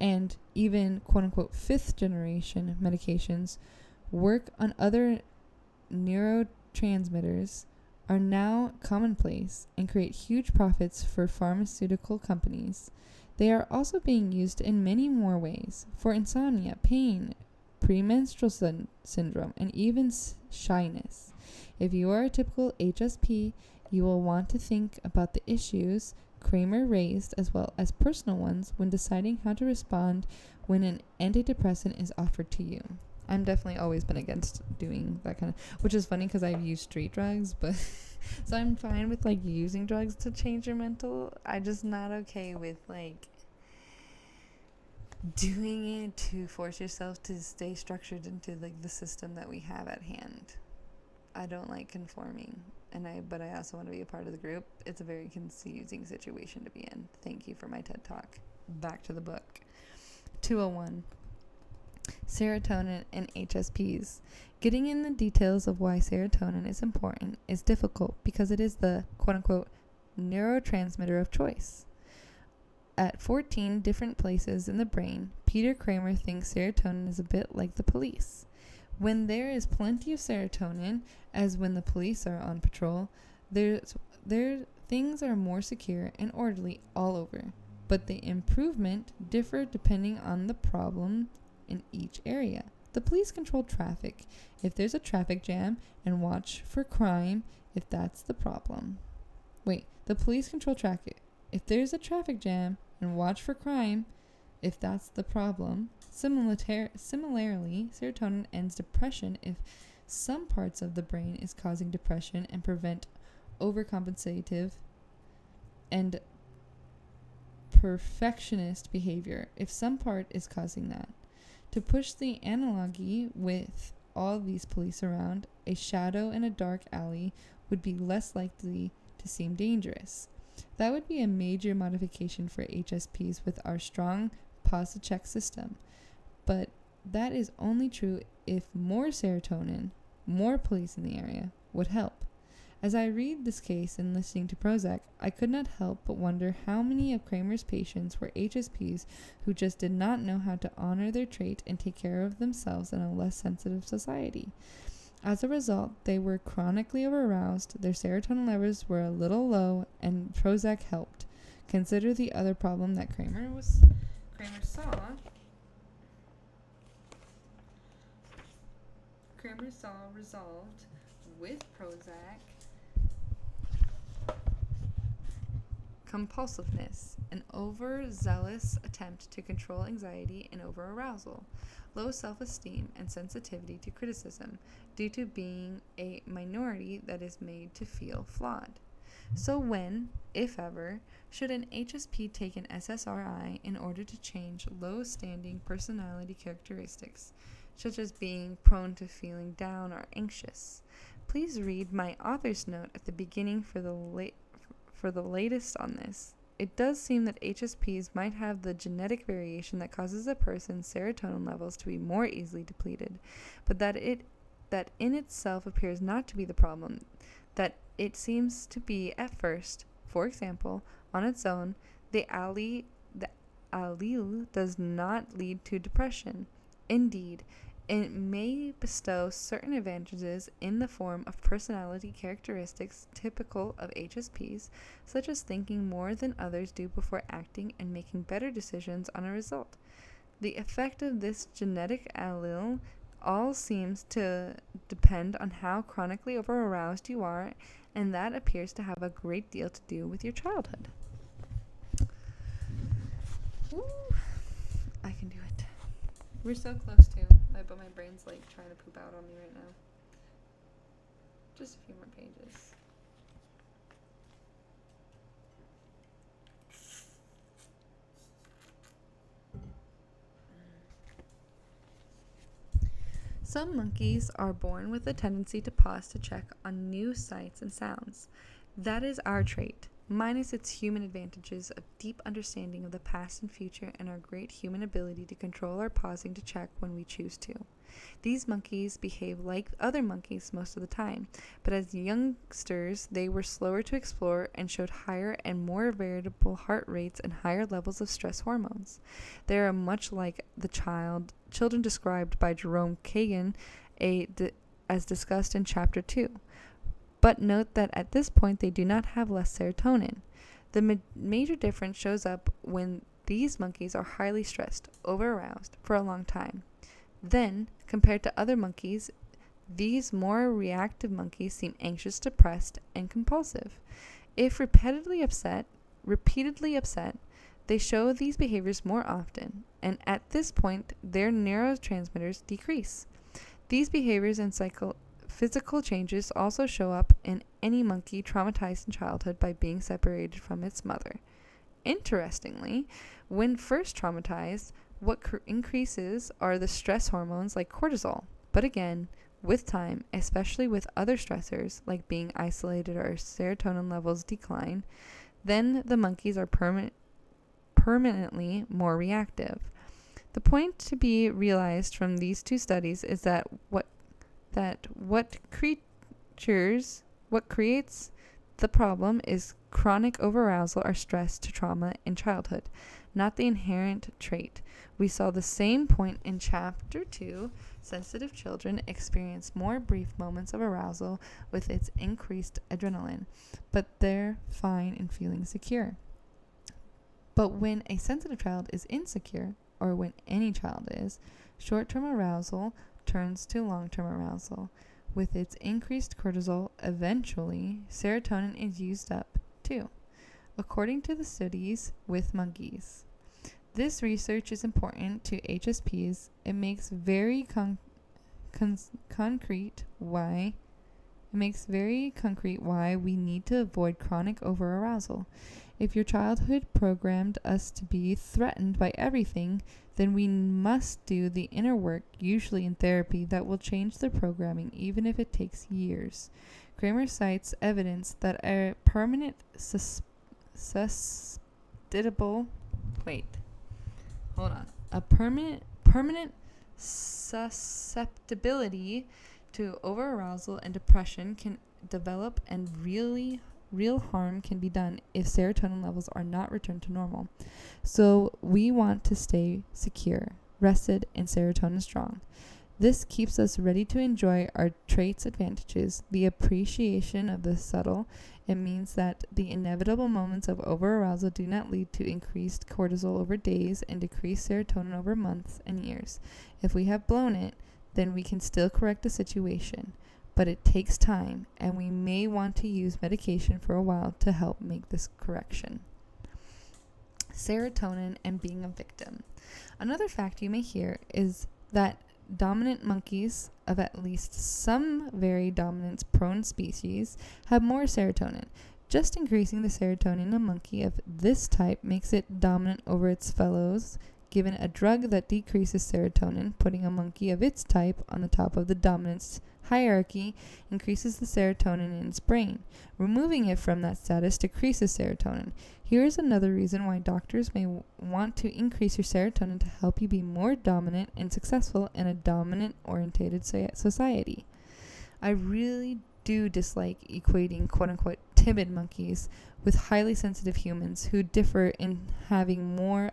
Speaker 1: and even quote-unquote fifth generation medications work on other neurotransmitters, are now commonplace and create huge profits for pharmaceutical companies. They are also being used in many more ways for insomnia, pain, premenstrual syndrome, and even shyness. If you are a typical HSP, you will want to think about the issues Kramer raised as well as personal ones when deciding how to respond when an antidepressant is offered to you. I'm definitely always been against doing that kind of, which is funny because I've used street drugs, but so I'm fine with like using drugs to change your mental. I'm just not okay with like doing it to force yourself to stay structured into like the system that we have at hand. I don't like conforming, but I also want to be a part of the group. It's a very confusing situation to be in. Thank you for my TED Talk. Back to the book. 201. Serotonin and HSPs. Getting in the details of why serotonin is important is difficult because it is the quote-unquote neurotransmitter of choice. At 14 different places in the brain, Peter Kramer thinks serotonin is a bit like the police. When there is plenty of serotonin, as when the police are on patrol, things are more secure and orderly all over. But the improvement differ depending on the problem in each area. The police control traffic if there's a traffic jam and watch for crime if that's the problem. The police control traffic if there's a traffic jam and watch for crime if that's the problem. Similarly, serotonin ends depression if some parts of the brain is causing depression and prevent overcompensative and perfectionist behavior if some part is causing that. To push the analogy with all these police around, a shadow in a dark alley would be less likely to seem dangerous. That would be a major modification for HSPs with our strong pause to check system. But that is only true if more serotonin, more police in the area, would help. As I read this case and listening to Prozac, I could not help but wonder how many of Kramer's patients were HSPs who just did not know how to honor their trait and take care of themselves in a less sensitive society. As a result, they were chronically overaroused, their serotonin levels were a little low, and Prozac helped. Consider the other problem that Kramer saw resolved with Prozac. Compulsiveness, an overzealous attempt to control anxiety and overarousal, low self-esteem and sensitivity to criticism due to being a minority that is made to feel flawed. So when, if ever, should an HSP take an SSRI in order to change low-standing personality characteristics, such as being prone to feeling down or anxious? Please read my author's note at the beginning for the latest on this. It does seem that HSPs might have the genetic variation that causes a person's serotonin levels to be more easily depleted, but that in itself appears not to be the problem, that it seems to be at first. For example, on its own, the allele does not lead to depression. Indeed, it may bestow certain advantages in the form of personality characteristics typical of HSPs, such as thinking more than others do before acting and making better decisions on a result. The effect of this genetic allele all seems to depend on how chronically over-aroused you are, and that appears to have a great deal to do with your childhood. Ooh, I can do it. We're so close to, but my brain's like trying to poop out on me right now. Just a few more pages. Some monkeys are born with a tendency to pause to check on new sights and sounds. That is our trait, minus its human advantages of deep understanding of the past and future and our great human ability to control our pausing to check when we choose to. These monkeys behave like other monkeys most of the time, but as youngsters they were slower to explore and showed higher and more variable heart rates and higher levels of stress hormones. They are much like the children described by Jerome Kagan as discussed in Chapter 2. But note that at this point they do not have less serotonin. The major difference shows up when these monkeys are highly stressed, over-aroused for a long time. Then, compared to other monkeys, these more reactive monkeys seem anxious, depressed, and compulsive. If repeatedly upset, they show these behaviors more often, and at this point, their neurotransmitters decrease. These behaviors and physical changes also show up in any monkey traumatized in childhood by being separated from its mother. Interestingly, when first traumatized, what increases are the stress hormones like cortisol. But again, with time, especially with other stressors like being isolated or serotonin levels decline, then the monkeys are permanently more reactive. The point to be realized from these two studies is that what creates the problem is chronic overarousal or stress to trauma in childhood, not the inherent trait. We saw the same point in Chapter 2. Sensitive children experience more brief moments of arousal with its increased adrenaline, but they're fine in feeling secure. But when a sensitive child is insecure, or when any child is, short-term arousal turns to long-term arousal. With its increased cortisol, eventually, serotonin is used up too, according to the studies with monkeys. This research is important to HSPs. It makes very concrete why we need to avoid chronic overarousal. If your childhood programmed us to be threatened by everything, then we must do the inner work, usually in therapy, that will change the programming, even if it takes years. Kramer cites evidence that a permanent permanent susceptibility to overarousal and depression can develop, and real harm can be done if serotonin levels are not returned to normal. So we want to stay secure, rested, and serotonin strong. This keeps us ready to enjoy our traits' advantages, the appreciation of the subtle. It means that the inevitable moments of overarousal do not lead to increased cortisol over days and decreased serotonin over months and years. If we have blown it, then we can still correct the situation. But it takes time, and we may want to use medication for a while to help make this correction. Serotonin and being a victim. Another fact you may hear is that dominant monkeys of at least some very dominance-prone species have more serotonin. Just increasing the serotonin in a monkey of this type makes it dominant over its fellows. Given a drug that decreases serotonin, putting a monkey of its type on the top of the dominance hierarchy increases the serotonin in its brain. Removing it from that status decreases serotonin. Here is another reason why doctors may want to increase your serotonin to help you be more dominant and successful in a dominant-orientated society. I really do dislike equating quote-unquote timid monkeys with highly sensitive humans who differ in having more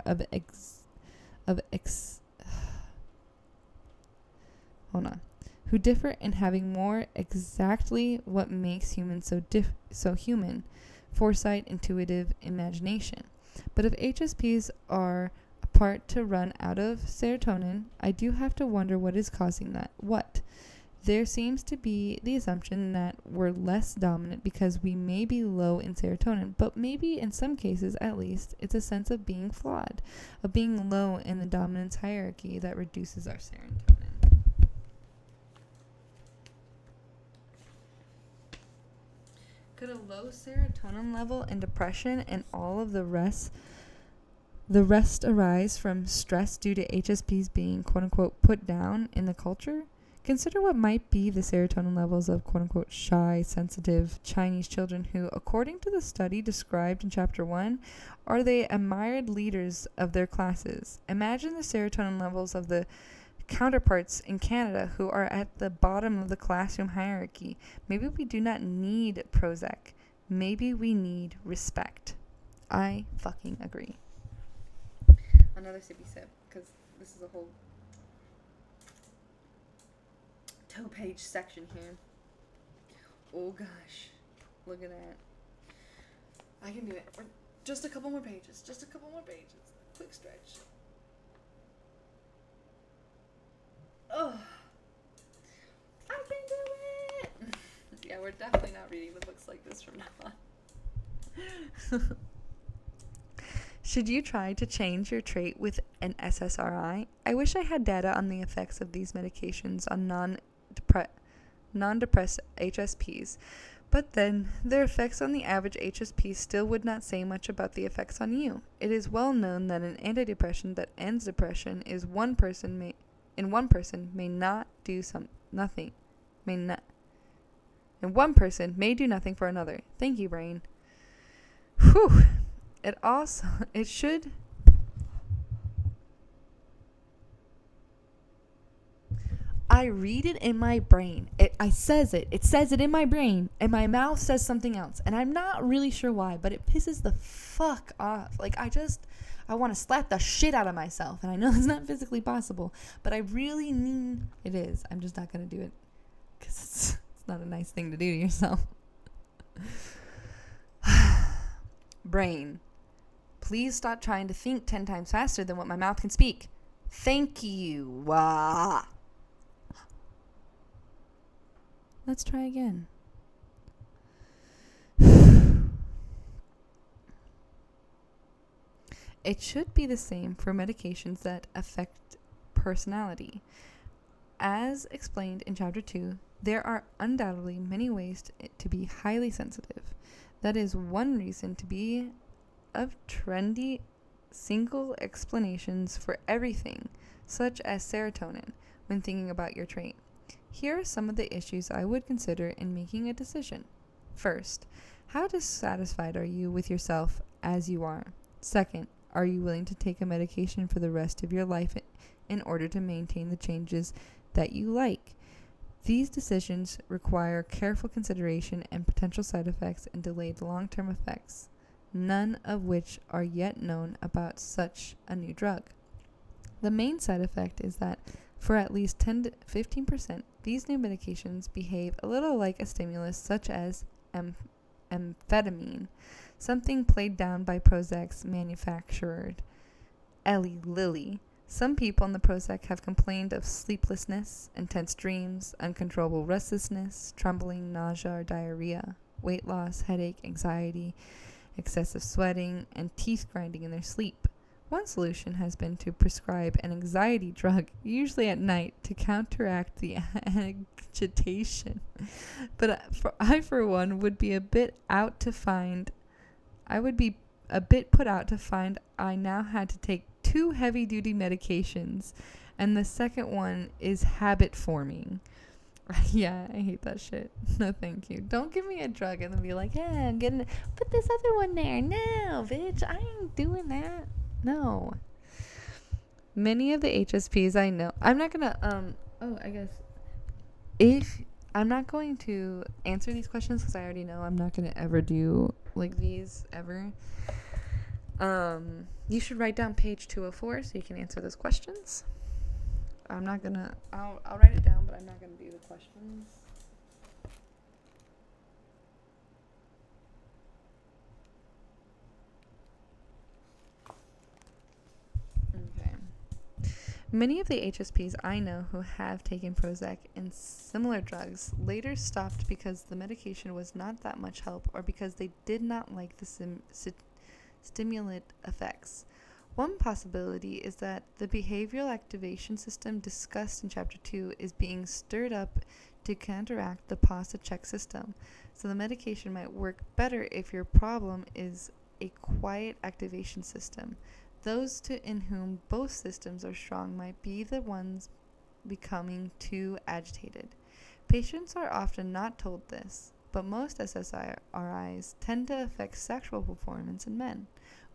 Speaker 1: who differ in having more exactly what makes humans so human: foresight, intuitive imagination. But if HSPs are apart to run out of serotonin, I do have to wonder what is causing that. There seems to be the assumption that we're less dominant because we may be low in serotonin, but maybe in some cases at least, it's a sense of being flawed, of being low in the dominance hierarchy that reduces our serotonin. Could a low serotonin level and depression and all of the rest arise from stress due to HSPs being quote-unquote put down in the culture? Consider what might be the serotonin levels of quote-unquote shy, sensitive Chinese children who, according to the study described in Chapter 1, are the admired leaders of their classes. Imagine the serotonin levels of the counterparts in Canada who are at the bottom of the classroom hierarchy. Maybe we do not need Prozac. Maybe we need respect. I fucking agree. Another sippy sip, because this is a whole 2-page section here. Oh gosh, look at that. I can do it. Just a couple more pages. Quick stretch. Oh, I can do it. Yeah, we're definitely not reading the books like this from now on. Should you try to change your trait with an SSRI? I wish I had data on the effects of these medications on non-depressed HSPs, but then their effects on the average HSP still would not say much about the effects on you. It is well known that an antidepressant that ends depression is one person may do nothing for another. Thank you, brain. Whew. It should I read it in my brain. It says it in my brain, and my mouth says something else, and I'm not really sure why, but it pisses the fuck off. Like, I want to slap the shit out of myself, and I know it's not physically possible, but I really mean it is. I'm just not going to do it, because it's not a nice thing to do to yourself. Brain, please stop trying to think 10 times faster than what my mouth can speak. Thank you. Let's try again. It should be the same for medications that affect personality. As explained in Chapter 2, there are undoubtedly many ways to be highly sensitive. That is one reason to be of trendy single explanations for everything, such as serotonin, when thinking about your trait. Here are some of the issues I would consider in making a decision. First, how dissatisfied are you with yourself as you are? Second, are you willing to take a medication for the rest of your life in order to maintain the changes that you like? These decisions require careful consideration and potential side effects and delayed long-term effects, none of which are yet known about such a new drug. The main side effect is that for at least 10 to 15%, these new medications behave a little like a stimulus such as amphetamine, something played down by Prozac's manufacturer, Eli Lilly. Some people in the Prozac have complained of sleeplessness, intense dreams, uncontrollable restlessness, trembling, nausea or diarrhea, weight loss, headache, anxiety, excessive sweating, and teeth grinding in their sleep. One solution has been to prescribe an anxiety drug, usually at night, to counteract the agitation. But I, for one, would be a bit out to find. I would be a bit put out to find I now had to take 2 heavy-duty medications, and the second one is habit forming. Yeah, I hate that shit. No, thank you. Don't give me a drug and then be like, yeah, I'm getting it. Put this other one there. No, bitch, I ain't doing that. No. Many of the HSPs I know, I'm not gonna, I'm not going to answer these questions because I already know I'm not gonna ever do, like, these ever. You should write down page 204 so you can answer those questions. I'm not gonna, I'll write it down, but I'm not gonna do the questions. Okay. Many of the HSPs I know who have taken Prozac and similar drugs later stopped because the medication was not that much help or because they did not like the stimulant effects. One possibility is that the behavioral activation system discussed in Chapter 2 is being stirred up to counteract the pause to check system, so the medication might work better if your problem is a quiet activation system. Those in whom both systems are strong might be the ones becoming too agitated. Patients are often not told this, but most SSRIs tend to affect sexual performance in men,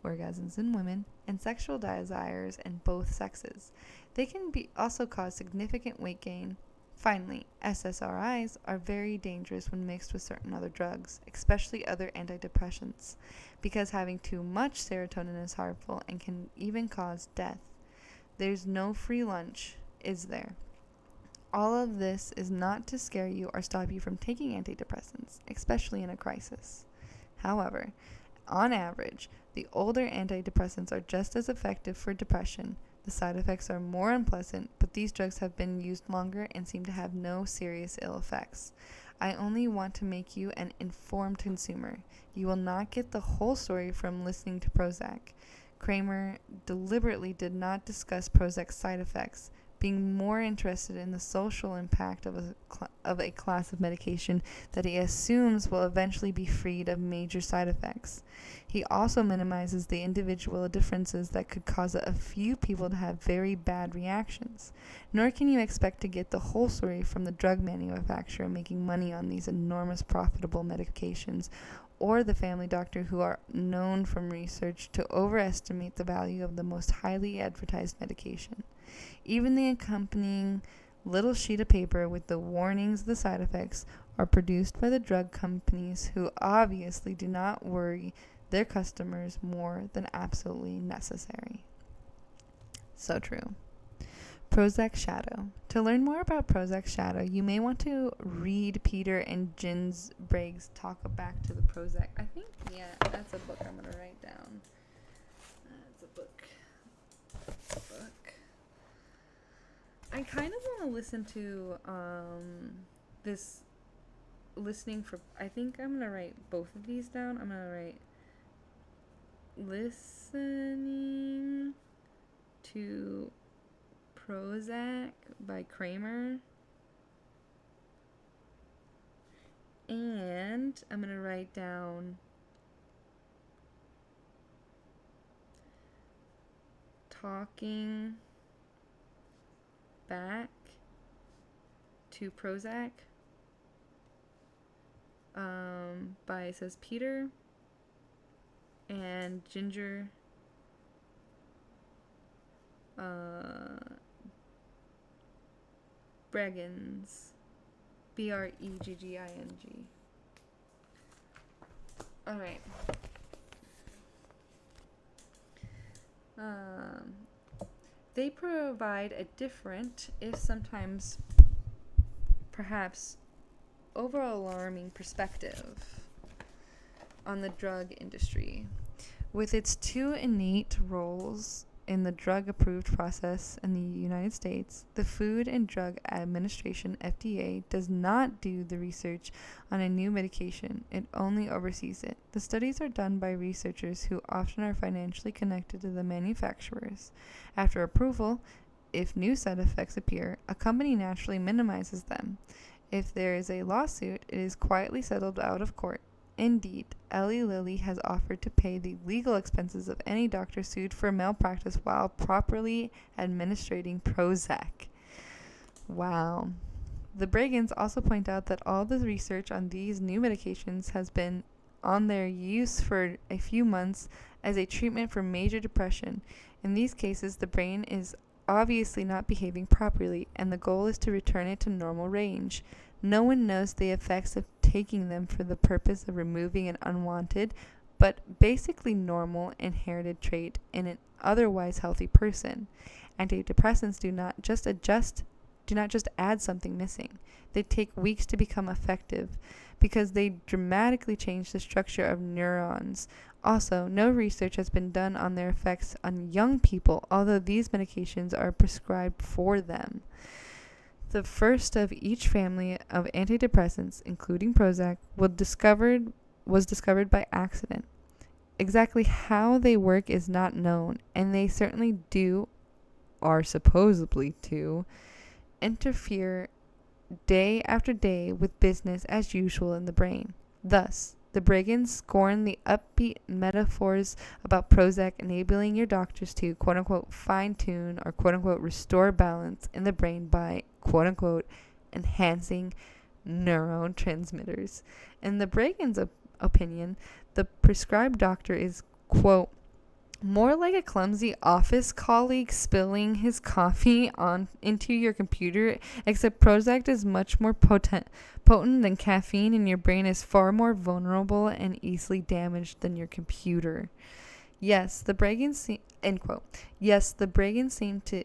Speaker 1: orgasms in women, and sexual desires in both sexes. They can also cause significant weight gain. Finally, SSRIs are very dangerous when mixed with certain other drugs, especially other antidepressants, because having too much serotonin is harmful and can even cause death. There's no free lunch, is there? All of this is not to scare you or stop you from taking antidepressants, especially in a crisis. However, on average, the older antidepressants are just as effective for depression. The side effects are more unpleasant, but these drugs have been used longer and seem to have no serious ill effects. I only want to make you an informed consumer. You will not get the whole story from listening to Prozac. Kramer deliberately did not discuss Prozac's side effects, being more interested in the social impact of a class of medication that he assumes will eventually be freed of major side effects. He also minimizes the individual differences that could cause a few people to have very bad reactions. Nor can you expect to get the whole story from the drug manufacturer making money on these enormous profitable medications, or the family doctor who are known from research to overestimate the value of the most highly advertised medication. Even the accompanying little sheet of paper with the warnings of the side effects are produced by the drug companies, who obviously do not worry their customers more than absolutely necessary. So true. Prozac Shadow. To learn more about Prozac Shadow, you may want to read Peter and Ginsberg's Talk Back to the Prozac. I think, yeah, that's a book I'm going to write down. That's a book. I kind of want to listen to this listening for, I think I'm going to write both of these down. I'm going to write listening to Prozac by Kramer, and I'm going to write down talking back to Prozac by, it says, Peter and Ginger Breggins, Bregging. Alright. They provide a different, if sometimes perhaps overall alarming perspective on the drug industry. With its two innate roles in the drug approved process in the United States, the Food and Drug Administration, FDA, does not do the research on a new medication. It only oversees it. The studies are done by researchers who often are financially connected to the manufacturers. After approval, if new side effects appear, a company naturally minimizes them. If there is a lawsuit, it is quietly settled out of court. Indeed, Eli Lilly has offered to pay the legal expenses of any doctor sued for malpractice while properly administering Prozac. Wow. The Bragans also point out that all the research on these new medications has been on their use for a few months as a treatment for major depression. In these cases, the brain is obviously not behaving properly, and the goal is to return it to normal range. No one knows the effects of taking them for the purpose of removing an unwanted, but basically normal inherited trait in an otherwise healthy person. Antidepressants do not just add something missing. They take weeks to become effective because they dramatically change the structure of neurons. Also, no research has been done on their effects on young people, although these medications are prescribed for them. The first of each family of antidepressants, including Prozac, was discovered by accident. Exactly how they work is not known, and they certainly are supposedly to, interfere day after day with business as usual in the brain. Thus, the Bragans scorn the upbeat metaphors about Prozac enabling your doctors to, quote-unquote, fine-tune or, quote-unquote, restore balance in the brain by, quote-unquote, enhancing neurotransmitters. In the Bragans' opinion, the prescribed doctor is, quote, more like a clumsy office colleague spilling his coffee into your computer, except Prozac is much more potent than caffeine, and your brain is far more vulnerable and easily damaged than your computer. Yes, the Bragans end quote. Yes, the Bragans seem to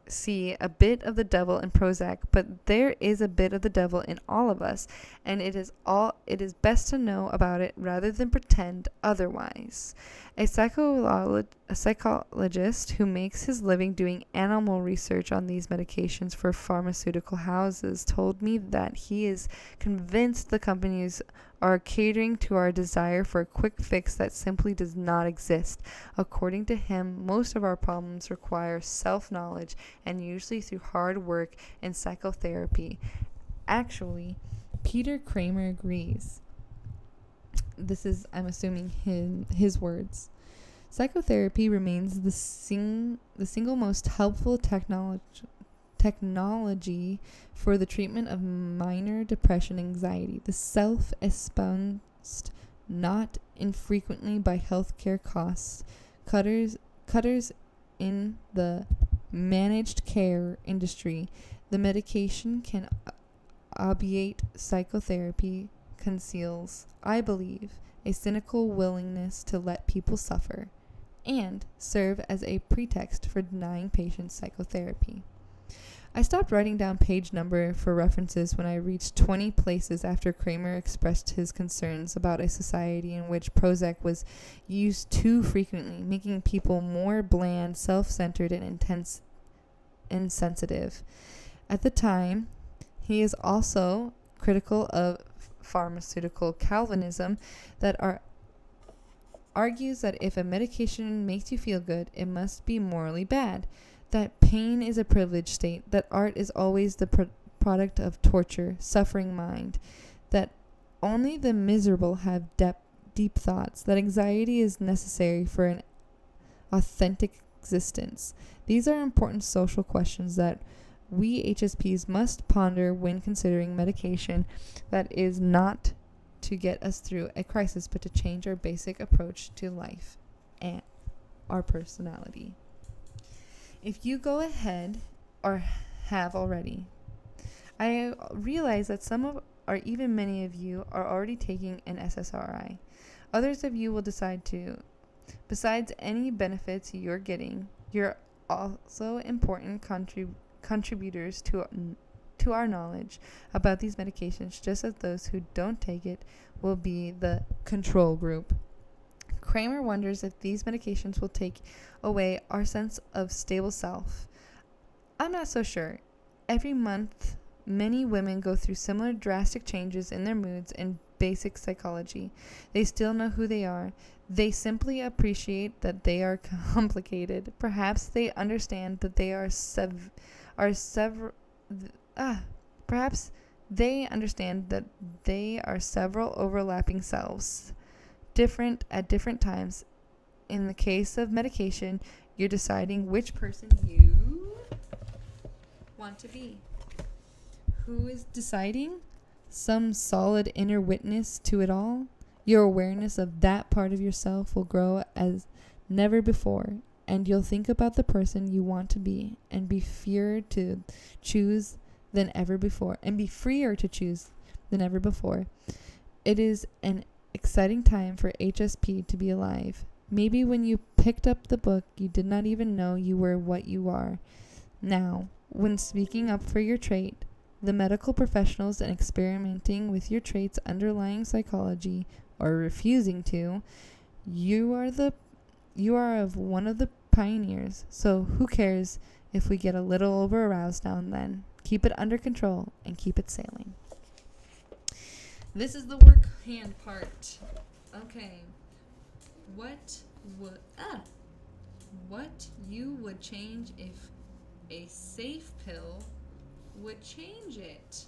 Speaker 1: see a bit of the devil in Prozac, but there is a bit of the devil in all of us, and it is best to know about it rather than pretend otherwise. A psychologist who makes his living doing animal research on these medications for pharmaceutical houses told me that he is convinced the companies are catering to our desire for a quick fix that simply does not exist. According to him, most of our problems require self-knowledge, and usually through hard work and psychotherapy. Actually, Peter Kramer agrees. This is, I'm assuming, his words. Psychotherapy remains the single most helpful technology for the treatment of minor depression and anxiety. The self-espoused not infrequently by healthcare costs cutters in the managed care industry. The medication can obviate psychotherapy conceals, I believe, a cynical willingness to let people suffer and serve as a pretext for denying patients psychotherapy. I stopped writing down page number for references when I reached 20 places after Kramer expressed his concerns about a society in which Prozac was used too frequently, making people more bland, self-centered, and insensitive. At the time, he is also critical of pharmaceutical Calvinism that argues that if a medication makes you feel good, it must be morally bad, that pain is a privileged state, that art is always the product of torture, suffering mind, that only the miserable have deep thoughts, that anxiety is necessary for an authentic existence. These are important social questions that we HSPs must ponder when considering medication that is not to get us through a crisis, but to change our basic approach to life and our personality. If you go ahead or have already, I realize that even many of you are already taking an SSRI. Others of you will decide to. Besides any benefits you're getting, you're also important contributors to our knowledge about these medications, just as those who don't take it will be the control group. Kramer wonders if these medications will take away our sense of stable self. I'm not so sure. Every month, many women go through similar drastic changes in their moods and basic psychology. They still know who they are. They simply appreciate that they are complicated. Perhaps they understand that they perhaps they understand that they are several overlapping selves, different at different times. In the case of medication, you're deciding which person you want to be. Who is deciding? Some solid inner witness to it all. Your awareness of that part of yourself will grow as never before, and you'll think about the person you want to be and be freer to choose than ever before. It is an exciting time for HSP to be alive. Maybe when you picked up the book, you did not even know you were what you are. Now, when speaking up for your trait, the medical professionals and experimenting with your trait's underlying psychology, or refusing to, you are of one of the pioneers. So who cares if we get a little over aroused now and then? Keep it under control and keep it sailing. This is the work hand part. Okay. What you would change if a safe pill would change it?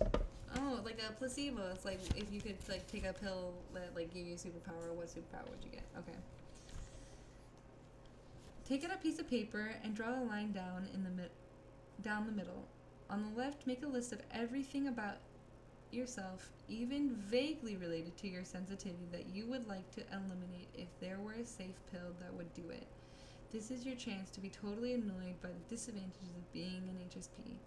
Speaker 1: Oh, like a placebo. It's like if you could like take a pill that like gave you a superpower, what superpower would you get? Okay. Take out a piece of paper and draw a line down down the middle. On the left, make a list of everything about yourself, even vaguely related to your sensitivity, that you would like to eliminate if there were a safe pill that would do it. This is your chance to be totally annoyed by the disadvantages of being an HSP.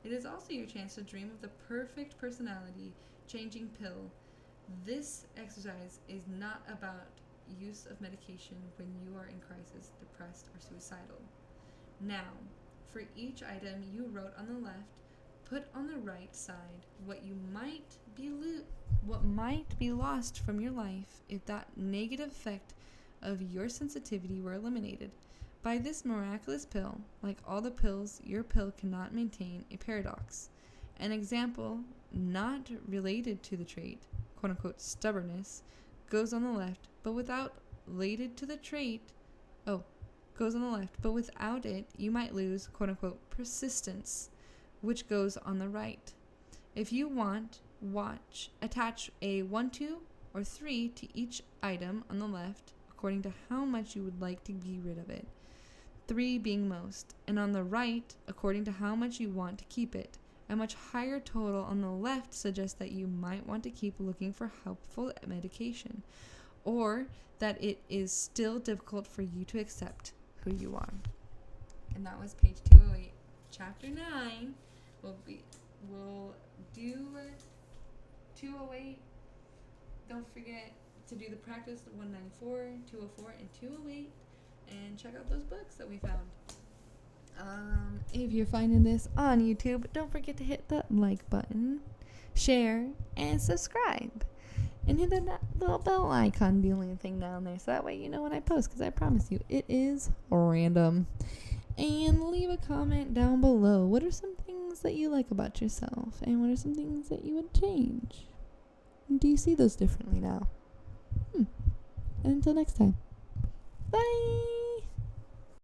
Speaker 1: It is also your chance to dream of the perfect personality-changing pill. This exercise is not about use of medication when you are in crisis, depressed, or suicidal. Now, for each item you wrote on the left, put on the right side what might be lost from your life if that negative effect of your sensitivity were eliminated. By this miraculous pill, like all the pills, your pill cannot maintain a paradox. An example not related to the trait, quote-unquote stubbornness, goes on the left, but without it, you might lose, quote-unquote persistence, which goes on the right. If you attach a 1, 2, or 3 to each item on the left, according to how much you would like to be rid of it, 3 being most, and on the right, according to how much you want to keep it. A much higher total on the left suggests that you might want to keep looking for helpful medication, or that it is still difficult for you to accept who you are. And that was page 208. Chapter 9 we'll do 208. Don't forget to do the practice 194, 204, and 208, and check out those books that we found. If you're finding this on YouTube, don't forget to hit the like button, share, and subscribe. And hit that little bell icon, the only thing down there, so that way you know when I post, because I promise you, it is random. And leave a comment down below. What are some things that you like about yourself? And what are some things that you would change? And do you see those differently now? And until next time. Bye!